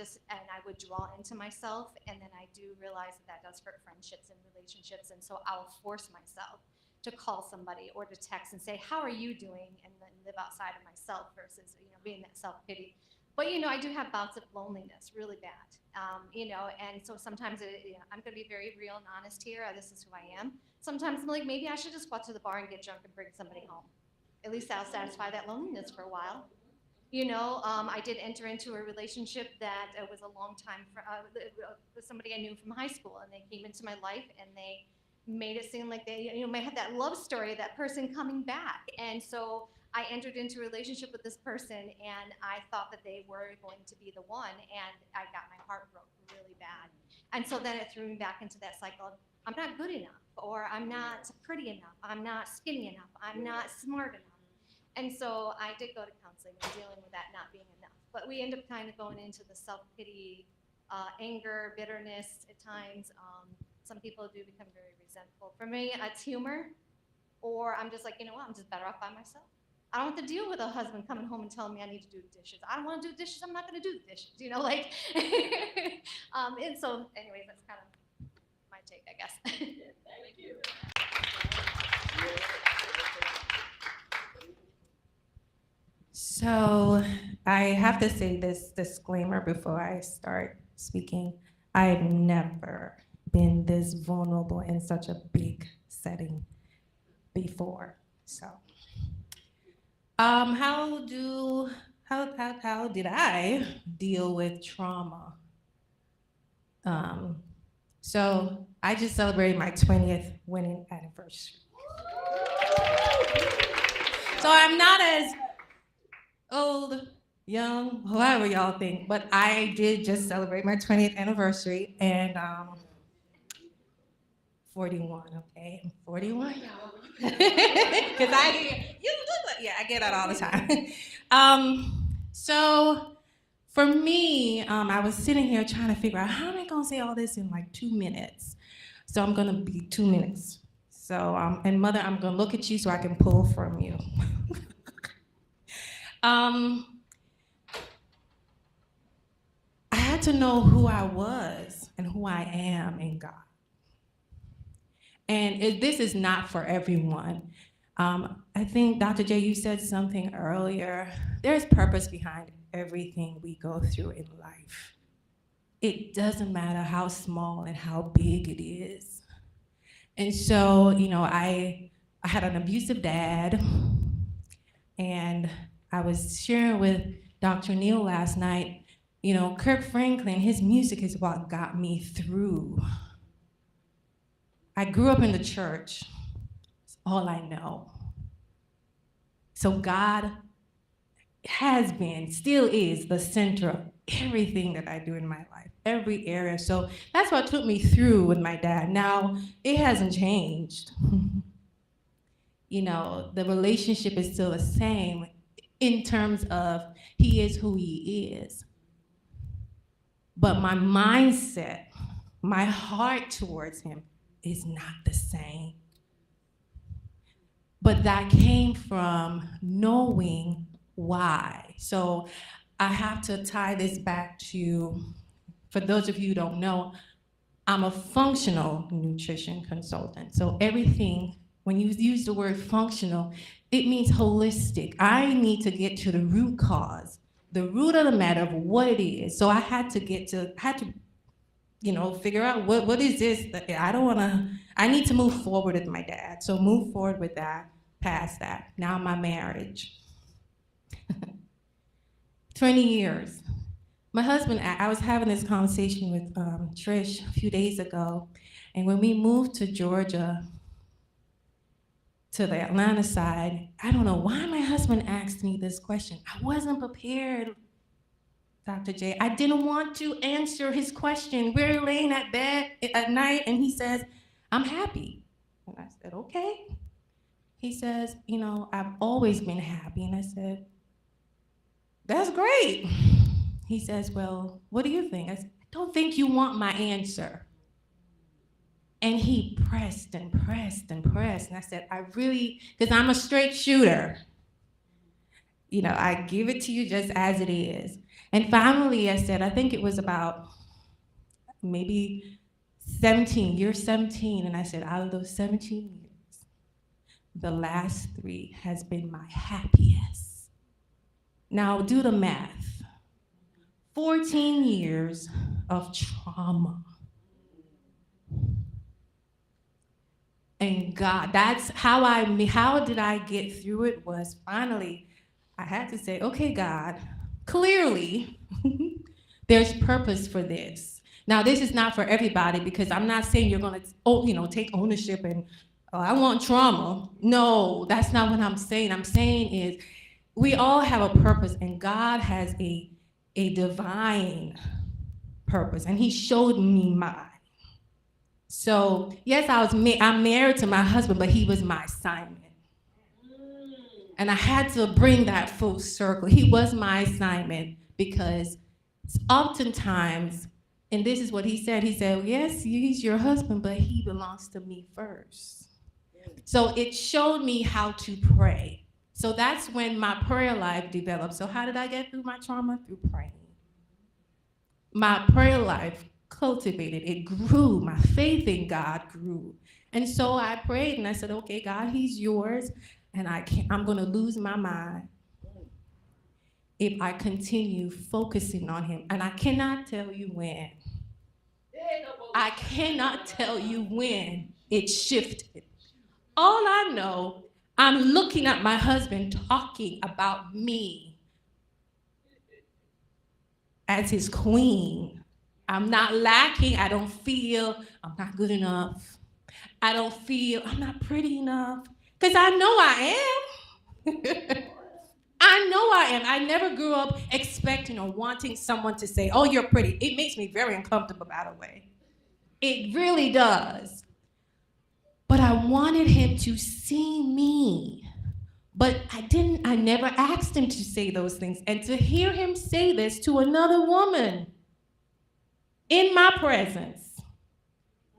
would draw into myself, and then I do realize that does hurt friendships and relationships. And so I'll force myself to call somebody or to text and say, how are you doing? And then live outside of myself versus, being that self-pity. But, I do have bouts of loneliness, really bad, and so sometimes I'm going to be very real and honest here. This is who I am. Sometimes I'm like, maybe I should just go out to the bar and get drunk and bring somebody home. at least that'll satisfy that loneliness for a while. I did enter into a relationship that was a long time with somebody I knew from high school, and they came into my life and they made it seem like they, may have that love story of that person coming back. And so I entered into a relationship with this person, and I thought that they were going to be the one, and I got my heart broke really bad. And so then it threw me back into that cycle of, I'm not good enough, or I'm not pretty enough, I'm not skinny enough, I'm not smart enough. And so I did go to counseling and dealing with that not being enough. But we end up kind of going into the self-pity, anger, bitterness at times. Some people do become very resentful. For me, it's humor, or I'm just like, you know what, I'm just better off by myself. I don't have to deal with a husband coming home and telling me I need to do the dishes. I don't want to do the dishes, I'm not going to do the dishes, and so anyways, that's kind of my take, I guess. Thank you. So I have to say this disclaimer before I start speaking. I've never been this vulnerable in such a big setting before. So how did I deal with trauma? So I just celebrated my 20th wedding anniversary. So I'm not as old, young, however y'all think, but I did just celebrate my 20th anniversary, and 41, okay? I'm 41, y'all. Because I get that all the time. So for me, I was sitting here trying to figure out how am I gonna say all this in like 2 minutes? So I'm gonna be 2 minutes. So, and Mother, I'm gonna look at you so I can pull from you. I had to know who I was and who I am in God. And this is not for everyone. I think, Dr. J, you said something earlier. There's purpose behind everything we go through in life. It doesn't matter how small and how big it is. And so, I had an abusive dad, and I was sharing with Dr. Neal last night, Kirk Franklin, his music is what got me through. I grew up in the church. It's all I know. So God has been, still is, the center of everything that I do in my life, every area. So that's what took me through with my dad. Now, it hasn't changed. The relationship is still the same in terms of he is who he is. But my mindset, my heart towards him is not the same. But that came from knowing why. So I have to tie this back to, for those of you who don't know, I'm a functional nutrition consultant. So everything, when you use the word functional, it means holistic. I need to get to the root cause, the root of the matter of what it is. So I had to figure out what is this that I need to move forward with my dad. So move forward with that, past that. Now my marriage. 20 years. My husband, I was having this conversation with Trish a few days ago, and when we moved to Georgia, to the Atlanta side, I don't know why my husband asked me this question. I wasn't prepared, Dr. J. I didn't want to answer his question. We're laying at bed at night, and he says, I'm happy. And I said, okay. He says, I've always been happy. And I said, that's great. He says, well, what do you think? I said, I don't think you want my answer. And he pressed and pressed and pressed. And I said, because I'm a straight shooter. I give it to you just as it is. And finally, I said, I think it was about maybe 17, year 17. And I said, out of those 17 years, the last 3 has been my happiest. Now do the math. 14 years of trauma. And God, that's how did I get through it was finally, I had to say, okay, God, clearly there's purpose for this. Now, this is not for everybody because I'm not saying you're going to, take ownership and I want trauma. No, that's not what I'm saying. I'm saying is we all have a purpose and God has a divine purpose and he showed me mine. So yes, I'm married to my husband, but he was my assignment. And I had to bring that full circle. He was my assignment because oftentimes, and this is what he said, yes, he's your husband, but he belongs to me first. So it showed me how to pray. So that's when my prayer life developed. So how did I get through my trauma? Through praying. My prayer life cultivated, it grew, my faith in God grew. And so I prayed and I said, okay, God, he's yours, and I'm gonna lose my mind if I continue focusing on him. And I cannot tell you when. I cannot tell you when it shifted. All I know, I'm looking at my husband talking about me as his queen. I'm not lacking. I don't feel I'm not good enough. I don't feel I'm not pretty enough. Because I know I am. I know I am. I never grew up expecting or wanting someone to say, oh, you're pretty. It makes me very uncomfortable, by the way. It really does. But I wanted him to see me. But I never asked him to say those things. And to hear him say this to another woman in my presence,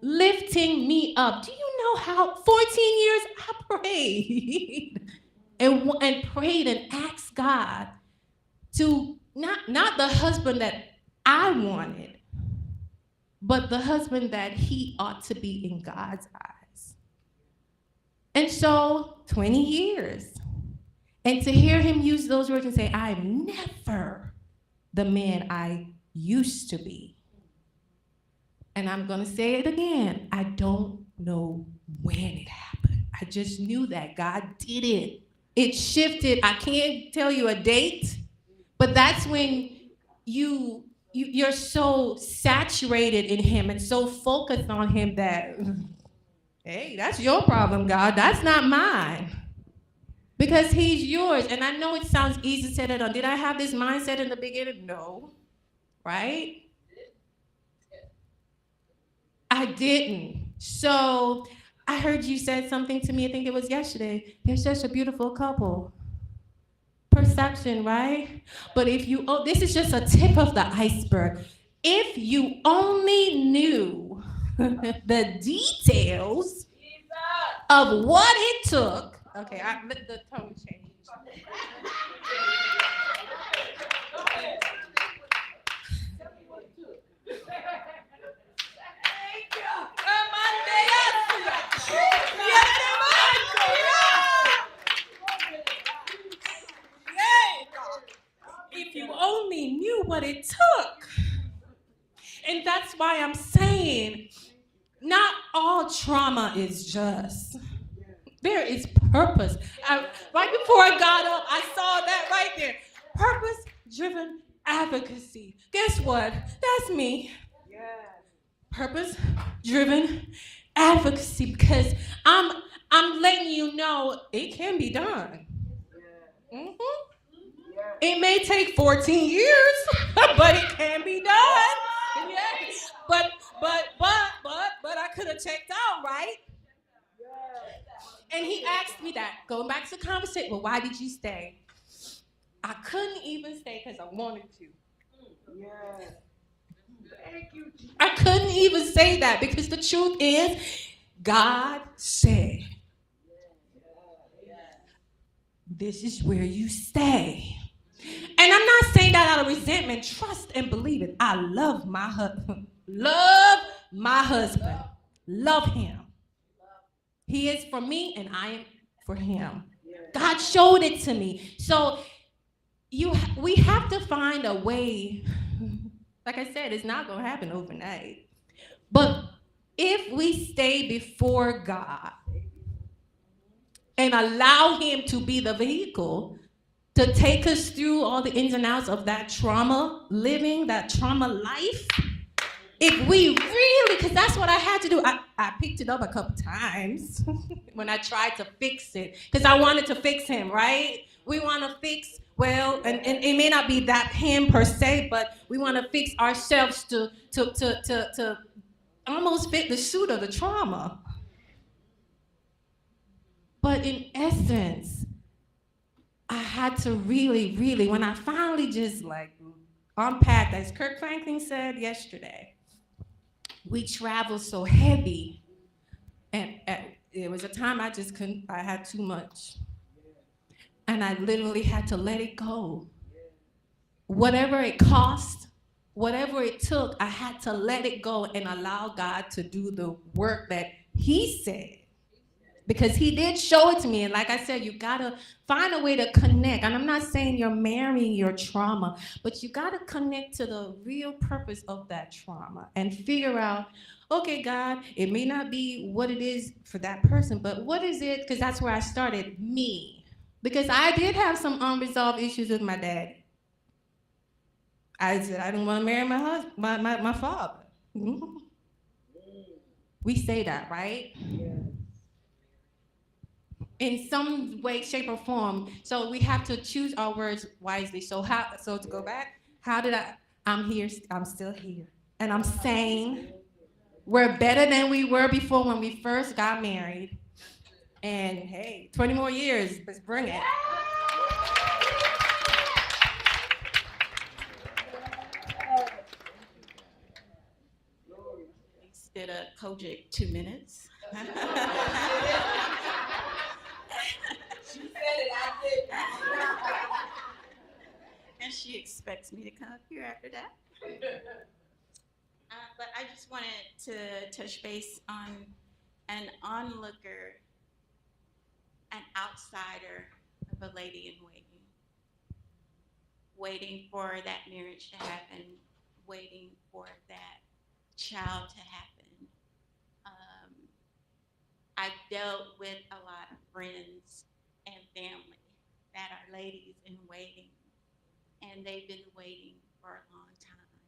lifting me up. Do you know how 14 years I prayed and prayed and asked God to not the husband that I wanted, but the husband that he ought to be in God's eyes. And so 20 years. And to hear him use those words and say, I'm never the man I used to be. And I'm gonna say it again. I don't know when it happened. I just knew that God did it. It shifted. I can't tell you a date, but that's when you're so saturated in him and so focused on him that, hey, that's your problem, God. That's not mine. Because he's yours. And I know it sounds easy said it on. Did I have this mindset in the beginning? No. Right? I didn't. So I heard you said something to me, I think it was yesterday. They're such a beautiful couple. Perception, right? But this is just a tip of the iceberg. If you only knew the details of what it took. Okay, the tone changed. If you only knew what it took. And that's why I'm saying, not all trauma is just. There is purpose. Right before I got up, I saw that right there. Purpose-driven advocacy. Guess what? That's me. Purpose-driven advocacy, because I'm letting you know it can be done. Mm-hmm. It may take 14 years, but it can be done. Yes. But I could have checked out, right? And he asked me that, going back to the conversation, well, why did you stay? I couldn't even stay because I wanted to. Yes. Thank you. I couldn't even say that because the truth is, God said, this is where you stay. And I'm not saying that out of resentment. Trust and believe it. I love my husband. Love my husband. Love him. He is for me and I am for him. God showed it to me. So we have to find a way. Like I said, it's not going to happen overnight. But if we stay before God and allow him to be the vehicle to take us through all the ins and outs of that trauma living, that trauma life. If we really, because that's what I had to do. I picked it up a couple times when I tried to fix it, because I wanted to fix him, right? We want to fix, well, and it may not be that him per se, but we want to fix ourselves to almost fit the suit of the trauma. But in essence, I had to really, really, when I finally just like unpacked, as Kirk Franklin said yesterday, we travel so heavy. And it was a time I just couldn't, I had too much. And I literally had to let it go. Whatever it cost, whatever it took, I had to let it go and allow God to do the work that He said. Because He did show it to me. And like I said, you gotta find a way to connect. And I'm not saying you're marrying your trauma, but you gotta connect to the real purpose of that trauma and figure out, okay, God, it may not be what it is for that person, but what is it? Because that's where I started, me. Because I did have some unresolved issues with my dad. I said I didn't want to marry my husband, my father. We say that, right? In some way, shape, or form. So we have to choose our words wisely. So to go back, I'm here, I'm still here. And I'm sane. We're better than we were before when we first got married. And hey, 20 more years, let's bring it. Did a Kojic 2 minutes. She said it, I did. And she expects me to come up here after that. But I just wanted to touch base on an onlooker, an outsider of a lady in waiting for that marriage to happen, waiting for that child to happen. I've dealt with a lot of friends and family that are ladies in waiting, and they've been waiting for a long time.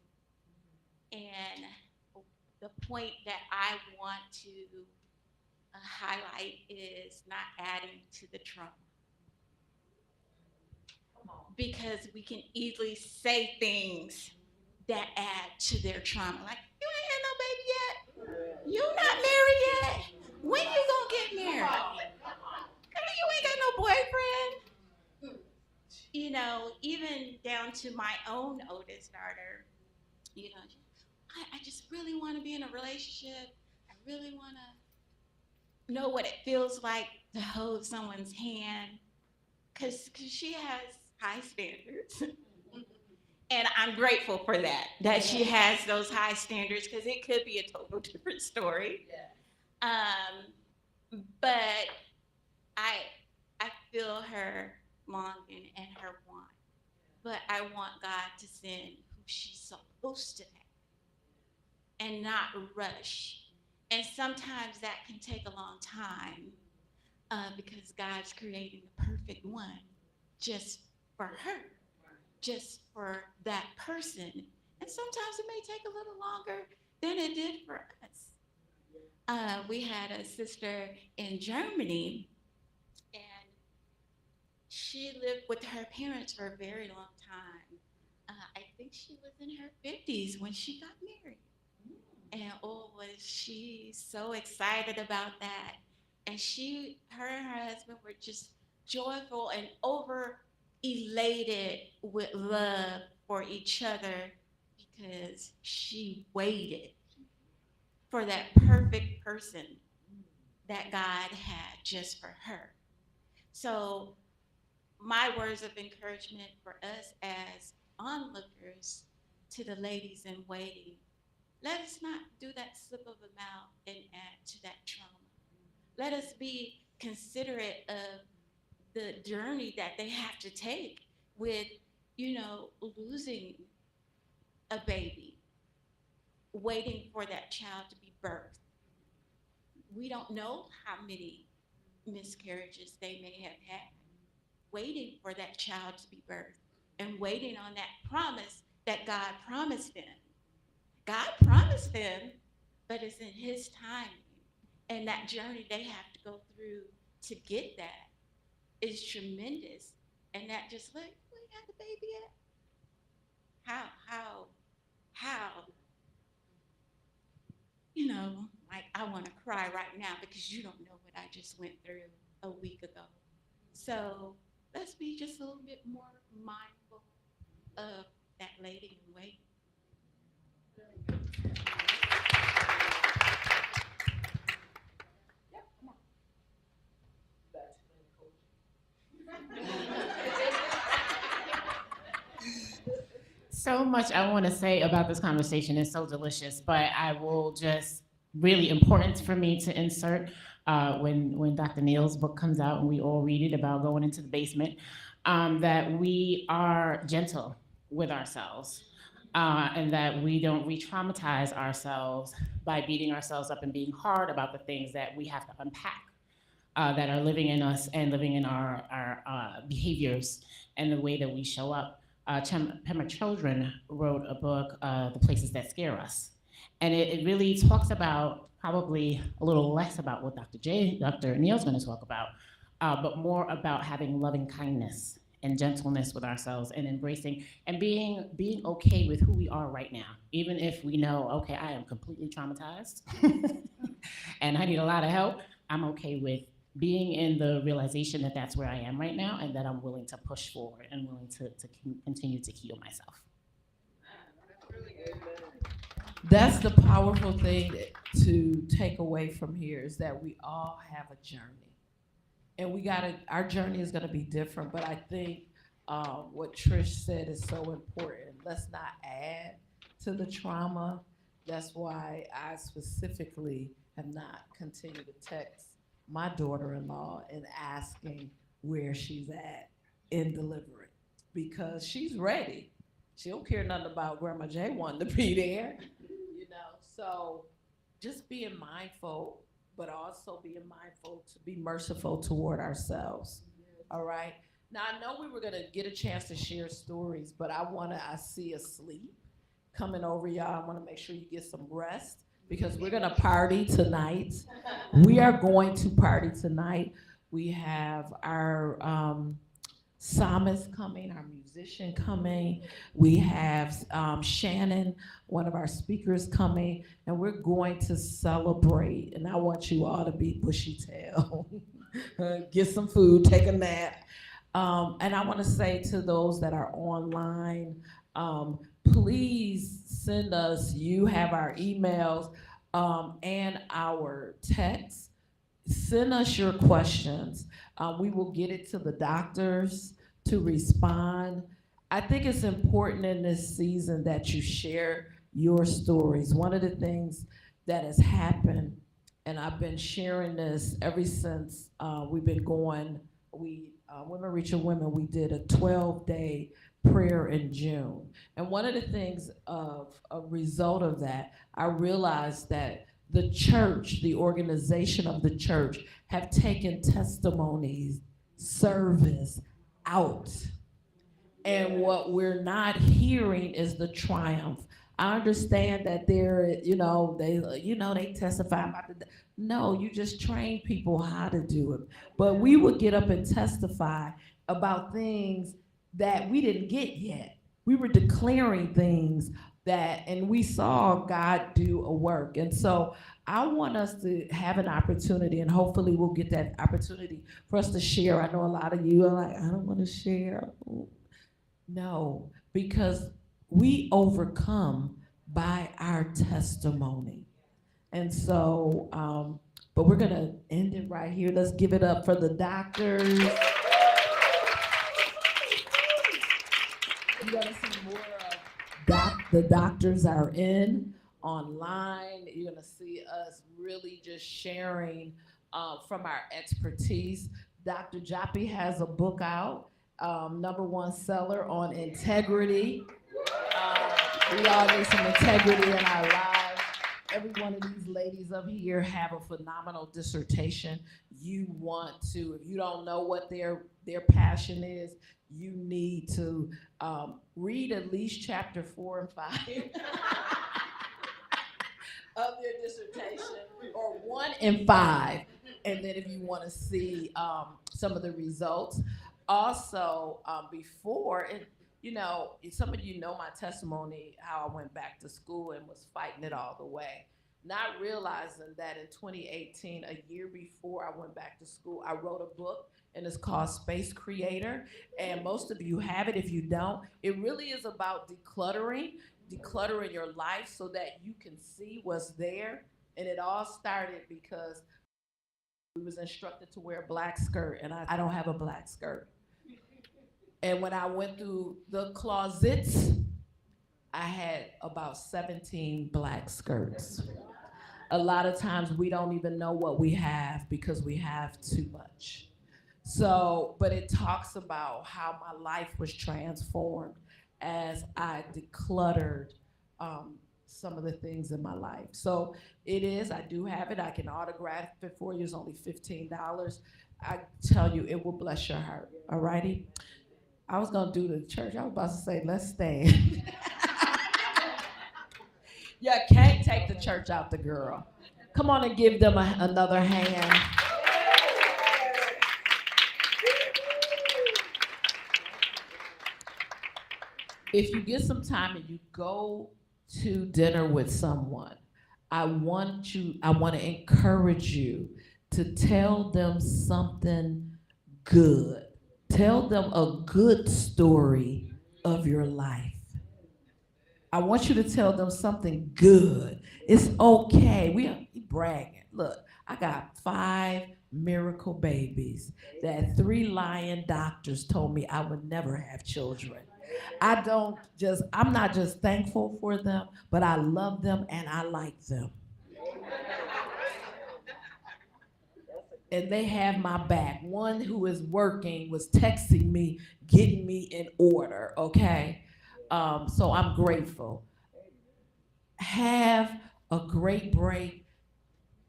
And the point that I want to highlight is not adding to the trauma. Because we can easily say things that add to their trauma. Like, you ain't had no baby yet? You not married yet? When you gonna get married? You ain't got no boyfriend. You know, even down to my own oldest daughter, you know, I just really want to be in a relationship. I really want to know what it feels like to hold someone's hand, because she has high standards. And I'm grateful for that she has those high standards, because it could be a total different story. But I feel her longing and her want. But I want God to send who she's supposed to have and not rush. And sometimes that can take a long time because God's creating the perfect one just for her, just for that person. And sometimes it may take a little longer than it did for us. We had a sister in Germany, and she lived with her parents for a very long time. I think she was in her 50s when she got married. And oh, was she so excited about that. And her and her husband were just joyful and over elated with love for each other, because she waited for that perfect person that God had just for her. So my words of encouragement for us as onlookers to the ladies in waiting, let us not do that slip of the mouth and add to that trauma. Let us be considerate of the journey that they have to take with, losing a baby, waiting for that child to be birthed. We don't know how many miscarriages they may have had, waiting for that child to be birthed and waiting on that promise that God promised them. God promised them, but it's in His timing. And that journey they have to go through to get that is tremendous. And that just like, where you got the baby at? How? You know, like I want to cry right now because you don't know what I just went through a week ago. So let's be just a little bit more mindful of that lady in waiting. So much I want to say about this conversation. It's so delicious, but I will just really important for me to insert when Dr. Neal's book comes out and we all read it about going into the basement, that we are gentle with ourselves and that we don't re-traumatize ourselves by beating ourselves up and being hard about the things that we have to unpack that are living in us and living in our behaviors and the way that we show up. Pema Children wrote a book, The Places That Scare Us. And it really talks about probably a little less about what Dr. Neal's gonna talk about, but more about having loving kindness and gentleness with ourselves and embracing and being okay with who we are right now. Even if we know, okay, I am completely traumatized and I need a lot of help, I'm okay with being in the realization that that's where I am right now and that I'm willing to push forward and willing to continue to heal myself. That's the powerful thing to take away from here is that we all have a journey. And our journey is gonna be different, but I think what Trish said is so important. Let's not add to the trauma. That's why I specifically have not continued to text my daughter-in-law and asking where she's at in delivery because she's ready. She don't care nothing about Grandma J wanting to be there, you know. So just being mindful, but also being mindful to be merciful toward ourselves. All right. Now I know we were gonna get a chance to share stories, but I see a sleep coming over y'all. I want to make sure you get some rest. Because we're gonna party tonight. We are going to party tonight. We have our psalmist coming, our musician coming. We have Shannon, one of our speakers coming, and we're going to celebrate. And I want you all to be bushy tail. Get some food, take a nap. And I wanna say to those that are online, please send us, you have our emails and our texts. Send us your questions. We will get it to the doctors to respond. I think it's important in this season that you share your stories. One of the things that has happened, and I've been sharing this ever since we've been going, Women Reaching Women, we did a 12-day prayer in June. And one of the things of a result of that, I realized that the church, the organization of the church, have taken testimonies, service out. And what we're not hearing is the triumph. I understand that they testify about the, no, you just train people how to do it. But we would get up and testify about things that we didn't get yet. We were declaring things and we saw God do a work. And so I want us to have an opportunity, and hopefully we'll get that opportunity for us to share. I know a lot of you are like, I don't want to share. No, because we overcome by our testimony. And so, but we're gonna end it right here. Let's give it up for the doctors. You're gonna see more of the doctors are in online. You're gonna see us really just sharing from our expertise. Dr. Joppy has a book out, #1 seller on integrity. We all need some integrity in our lives. Every one of these ladies ladies up here have a phenomenal dissertation. You want to, if you don't know what their passion is, you need to read at least chapter 4 and 5 of their dissertation, or 1 and 5. And then if you want to see some of the results. Also, before, and you know, some of you know my testimony, how I went back to school and was fighting it all the way. Not realizing that in 2018, a year before I went back to school, I wrote a book, and it's called Space Creator. And most of you have it. If you don't, it really is about decluttering your life so that you can see what's there. And it all started because we was instructed to wear a black skirt, and I don't have a black skirt. And when I went through the closets, I had about 17 black skirts. A lot of times we don't even know what we have because we have too much. So, but it talks about how my life was transformed as I decluttered some of the things in my life. So it is, I do have it. I can autograph it for you. It's only $15. I tell you, it will bless your heart. All righty? I was gonna do the church. I was about to say, let's stand. You can't take the church out the girl. Come on and give them another hand. If you get some time and you go to dinner with someone, I want to encourage you to tell them something good. Tell them a good story of your life. I want you to tell them something good. It's okay. We bragging. Look, I got 5 miracle babies that 3 lying doctors told me I would never have children. I'm not just thankful for them, but I love them and I like them. And they have my back. One who is working was texting me, getting me in order, okay? So I'm grateful. Have a great break.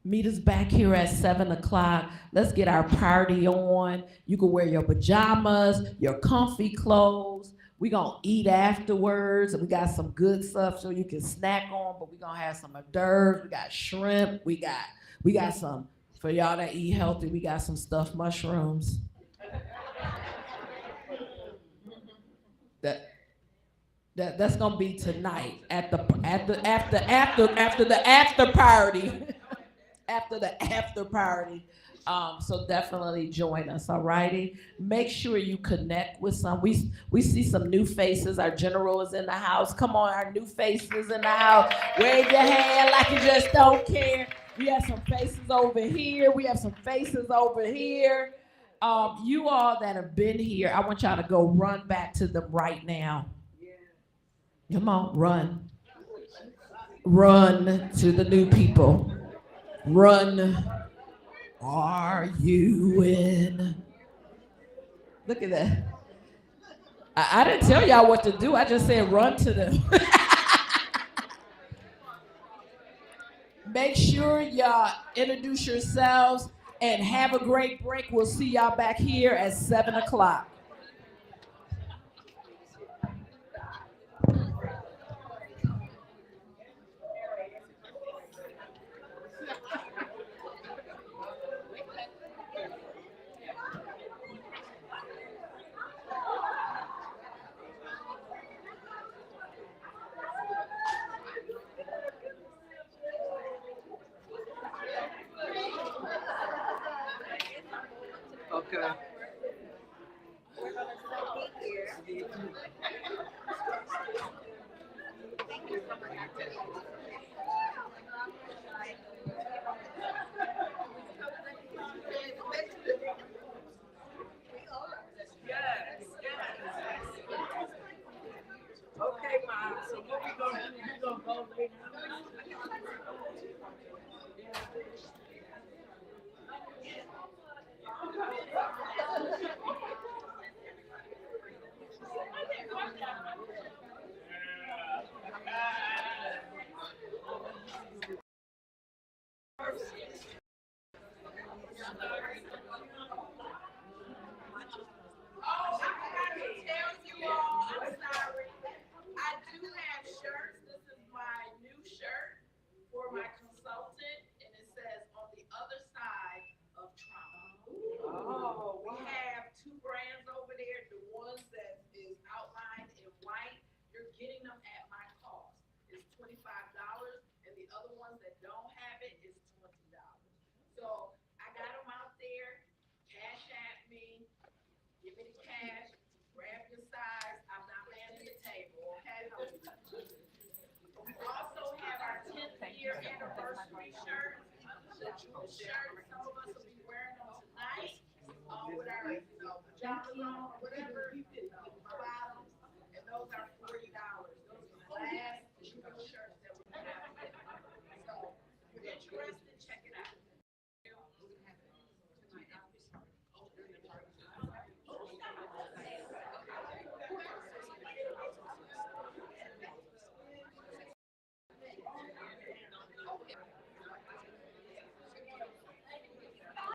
Meet us back here at 7 o'clock. Let's get our party on. You can wear your pajamas, your comfy clothes. We're gonna eat afterwards. We got some good stuff so you can snack on, but we're gonna have some hors d'oeuvres. We got shrimp. We got some, for y'all that eat healthy, we got some stuffed mushrooms. That's gonna be tonight after the after party. After the after party. So definitely join us, all righty? Make sure you connect with some. We see some new faces. Our general is in the house. Come on, our new faces in the house. Wave your hand like you just don't care. We have some faces over here. We have some faces over here. You all that have been here, I want y'all to go run back to them right now. Come on, run. Run to the new people. Run. Are you in? Look at that. I didn't tell y'all what to do. I just said run to them. Make sure y'all introduce yourselves and have a great break. We'll see y'all back here at 7 o'clock. Okay. my consultant, and it says on the other side of trauma. Oh, We have two brands over there. The ones that is outlined in white, you're getting them at my cost. It's $25, and the other ones that don't have it is $20. So I got them out there. Cash at me. Give me the cash. Grab your size. I'm not manning the table, okay? We also have our 10th year anniversary shirts, the Jewish shirts. Some of us will be wearing them tonight with our pajamas on or whatever.